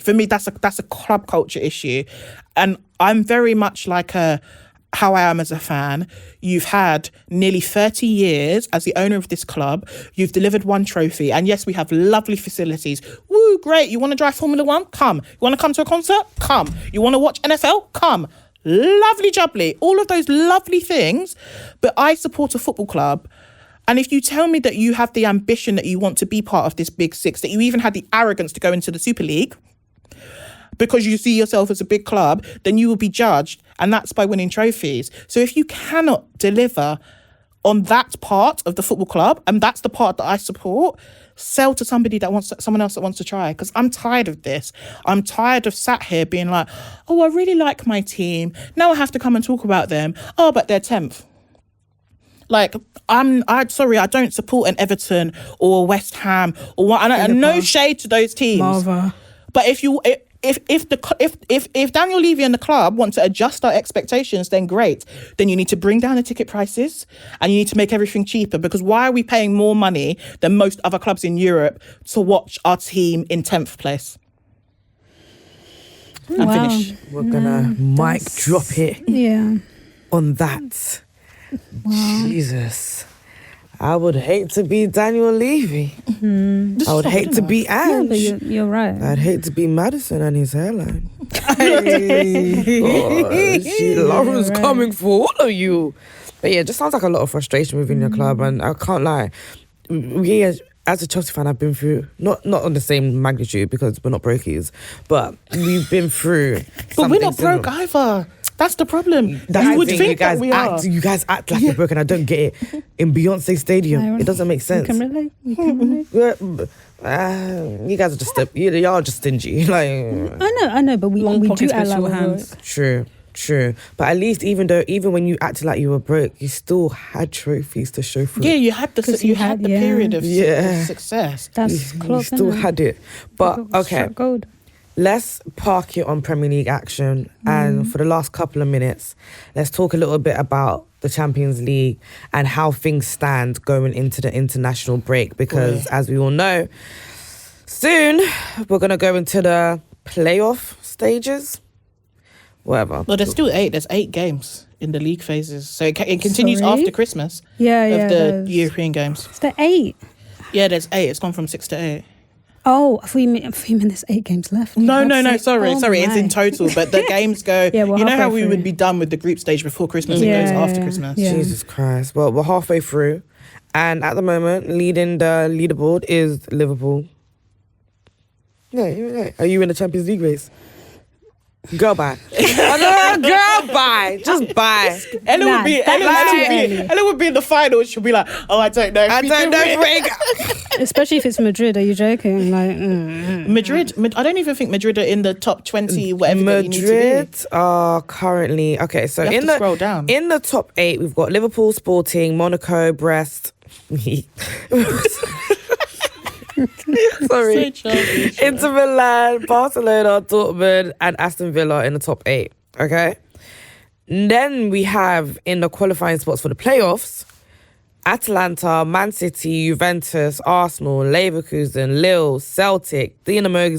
For me, that's a club culture issue. And I'm very much like how I am as a fan. You've had nearly 30 years as the owner of this club. You've delivered one trophy. And yes, we have lovely facilities. Woo, great. You want to drive Formula One? Come. You want to come to a concert? Come. You want to watch NFL? Come. Lovely jubbly. All of those lovely things. But I support a football club. And if you tell me that you have the ambition that you want to be part of this big six, that you even had the arrogance to go into the Super League because you see yourself as a big club, then you will be judged, and that's by winning trophies. So if you cannot deliver on that part of the football club, and that's the part that I support, sell to someone else that wants to try, because I'm tired of this. I'm tired of sat here being like, oh, I really like my team. Now I have to come and talk about them. Oh, but they're 10th. Like, I'm sorry, I don't support an Everton or a West Ham or what. And no shade to those teams. Marva. But if Daniel Levy and the club want to adjust our expectations, then great. Then you need to bring down the ticket prices and you need to make everything cheaper, because why are we paying more money than most other clubs in Europe to watch our team in 10th place? I'm finished. We're gonna mic drop it on that. Wow. Jesus. I would hate to be Daniel Levy. I would hate to be Ange. Yeah, but you're right. I'd hate to be Madison and his hairline. Lauren's coming for all of you. But yeah, it just sounds like a lot of frustration within your club, and I can't lie. We, as a Chelsea fan, I've been through, not on the same magnitude because we're not brokies, but we've been through. But we're not something broke either. That's the problem. You would think that we are. You guys act like you're broken. I don't get it. In Beyonce Stadium, it doesn't make sense. You can relate. You can relate. You guys are just y'all are just stingy. Like I know, but we Long do pockets act with like short we're hands. True. But at least even when you acted like you were broke, you still had trophies to show for Yeah, it. you had the period of success. That's You close. still innit? had it. But okay, Struck gold. let's park it on Premier League action. And for the last couple of minutes, let's talk a little bit about the Champions League and how things stand going into the international break. Because as we all know, soon we're going to go into the playoff stages. Whatever. Well, there's still 8. There's 8 games in the league phases. So it continues Sorry? after Christmas Yeah, of the there's- European games. It's the 8. Yeah, there's 8. It's gone from 6 to 8. Oh, I thought you meant there's 8 games left. No, That's it. sorry. Oh It's my. in total. But the games go, Yeah, we're you know how halfway we would through. be done with the group stage before Christmas? It Yeah, goes after yeah, Christmas. yeah. Jesus Christ. Well, we're halfway through. And at the moment, leading the leaderboard is Liverpool. Yeah. Are you in the Champions League race? Girl, bye. Girl, bye. Just bye. Ella Nah, would be that's Ella would be in the final. She'll be like, oh, I don't know. I don't know. Frank. Especially if it's Madrid. Are you joking? Like, Madrid. I don't even think Madrid are in the top 20. Whatever that you need to Madrid are currently okay. So You have in to scroll down. in the top 8, we've got Liverpool, Sporting, Monaco, Brest. Sorry, be. So childish. Inter Milan, Barcelona, Dortmund, and Aston Villa in the top 8. Okay. Then we have in the qualifying spots for the playoffs, Atalanta, Man City, Juventus, Arsenal, Leverkusen, Lille, Celtic, Dinamo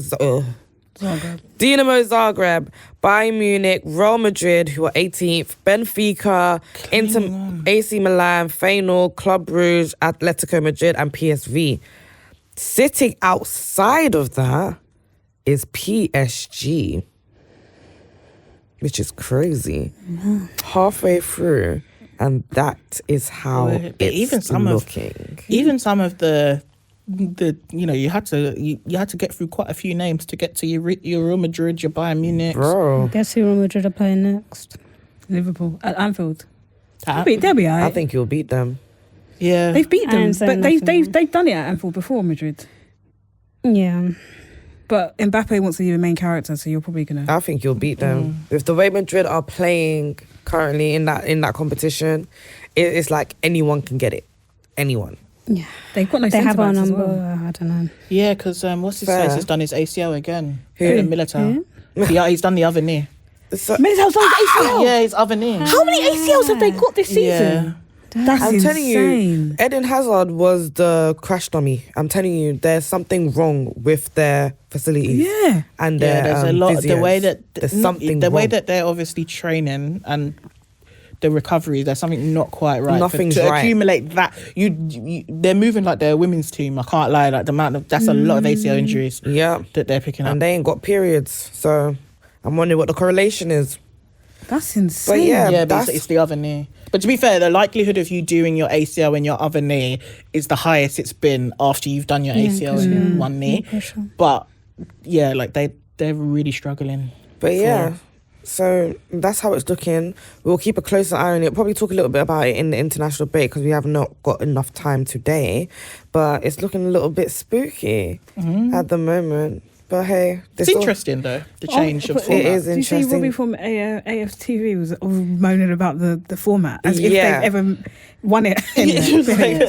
Zagreb, Bayern Munich, Real Madrid, who are 18th, Benfica, AC Milan, Feyenoord, Club Brugge, Atletico Madrid, and PSV. Sitting outside of that is PSG, which is crazy. Halfway through, and that is how But it's even some looking. Even some of the you had to get through quite a few names to get to your Real Madrid, your Bayern Munich. Bro, guess who Real Madrid are playing next? Liverpool at Anfield. Ah, They'll be alright. I think you'll beat them. Yeah, They've beat I them, ain't saying but nothing. they've done it at Anfield before, Madrid. Yeah. But Mbappe wants to be the main character, so you're probably gonna. I think you'll beat them. With the way Madrid are playing currently in that competition, it's like anyone can get it. Anyone. Yeah. They've got no They have our centre-backs as number. well. I don't know. yeah, because what's his Fair. face has done his ACL again. Who? Militao. Yeah, he's done the other knee. So, Militao's done his ACL. Yeah, his other knee. How many ACLs have they got this season? That's I'm insane. telling you, Eden Hazard was the crash dummy. I'm telling you, there's something wrong with their facilities. Yeah. And Yeah, their there's a lot. The physios. way that there's something the way wrong. that they're obviously training and the recovery, there's something not quite right. Nothing's to right. accumulate that, you they're moving like they're a women's team. I can't lie. Like the amount of that's a lot of ACL injuries Yeah, that they're picking up. and they ain't got periods. So I'm wondering what the correlation is. That's insane. But yeah, Yeah, but that's it's the other knee. But to be fair, the likelihood of you doing your ACL in your other knee is the highest it's been after you've done your ACL in one knee. Pressure. But yeah, like they're really struggling. But yeah, so that's how it's looking. We'll keep a closer eye on it. Probably talk a little bit about it in the international break because we have not got enough time today. But it's looking a little bit spooky at the moment. But hey, It's interesting though, the change of but format. It is Did you see interesting. Robbie from AFTV was moaning about the format as if Yeah. they've ever won it?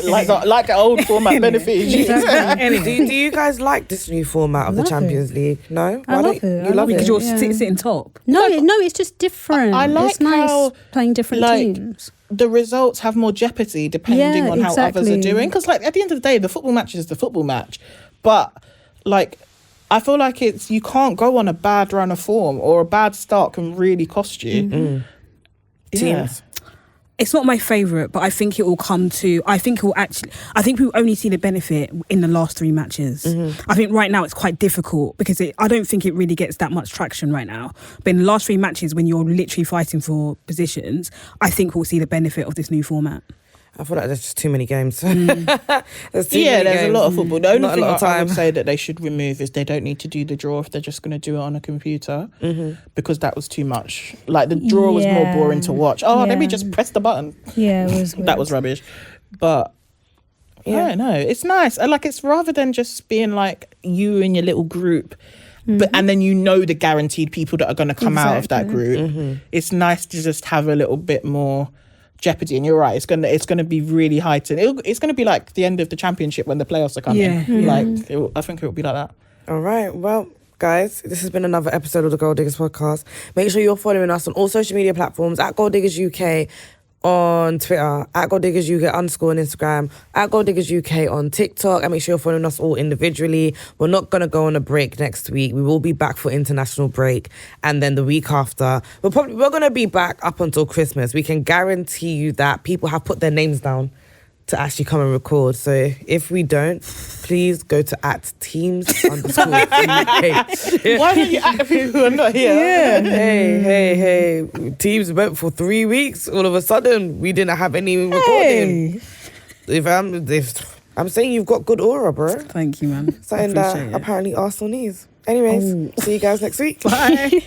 like the old format benefited you. Anyway. do you guys like this new format of the Love Champions League? No? I love don't it. you I love love it? Because you're Yeah. sitting top. No, it's just different. I like it's nice how, playing different like, teams. The results have more jeopardy depending Yeah, on how others are exactly. doing. Because like at the end of the day, the football match is the football match. But like I feel like you can't go on a bad run of form or a bad start can really cost you. Yeah. Teams. It's not my favourite, but I think it will come to. I think we'll only see the benefit in the last 3 matches. I think right now it's quite difficult because I don't think it really gets that much traction right now. But in the last 3 matches, when you're literally fighting for positions, I think we'll see the benefit of this new format. I feel like there's just too many games. There's too There's many a games. lot of football. The only Not a thing lot of I would time. say that they should remove is they don't need to do the draw if they're just going to do it on a computer, because that was too much. Like, the draw was more boring to watch. Oh, let me Yeah. just press the button. Yeah, it was That weird. was rubbish. But I don't know. It's nice. Like, it's rather than just being like you and your little group, but and then you know the guaranteed people that are going to come out of that group. It's nice to just have a little bit more jeopardy. And you're right. It's gonna be really heightened. It's gonna be like the end of the championship when the playoffs are coming. Yeah. Like, I think it will be like that. All right. Well, guys, this has been another episode of the Gold Diggers podcast. Make sure you're following us on all social media platforms at Gold Diggers UK on Twitter, at Gold Diggers UK _ on Instagram, at Gold Diggers UK on TikTok, and make sure you're following us all individually. We're not going to go on a break next week. We will be back for international break, and then the week after, we're going to be back up until Christmas. We can guarantee you that people have put their names down to actually come and record. So if we don't, please go to @teams_UK. Why don't you act the people who are not here? Yeah. Hey. Teams went for 3 weeks. All of a sudden, we didn't have any recording. If I'm saying you've got good aura, bro. Thank you, man. Something Appreciate that it. apparently Arsenal needs. Anyways, see you guys next week. Bye.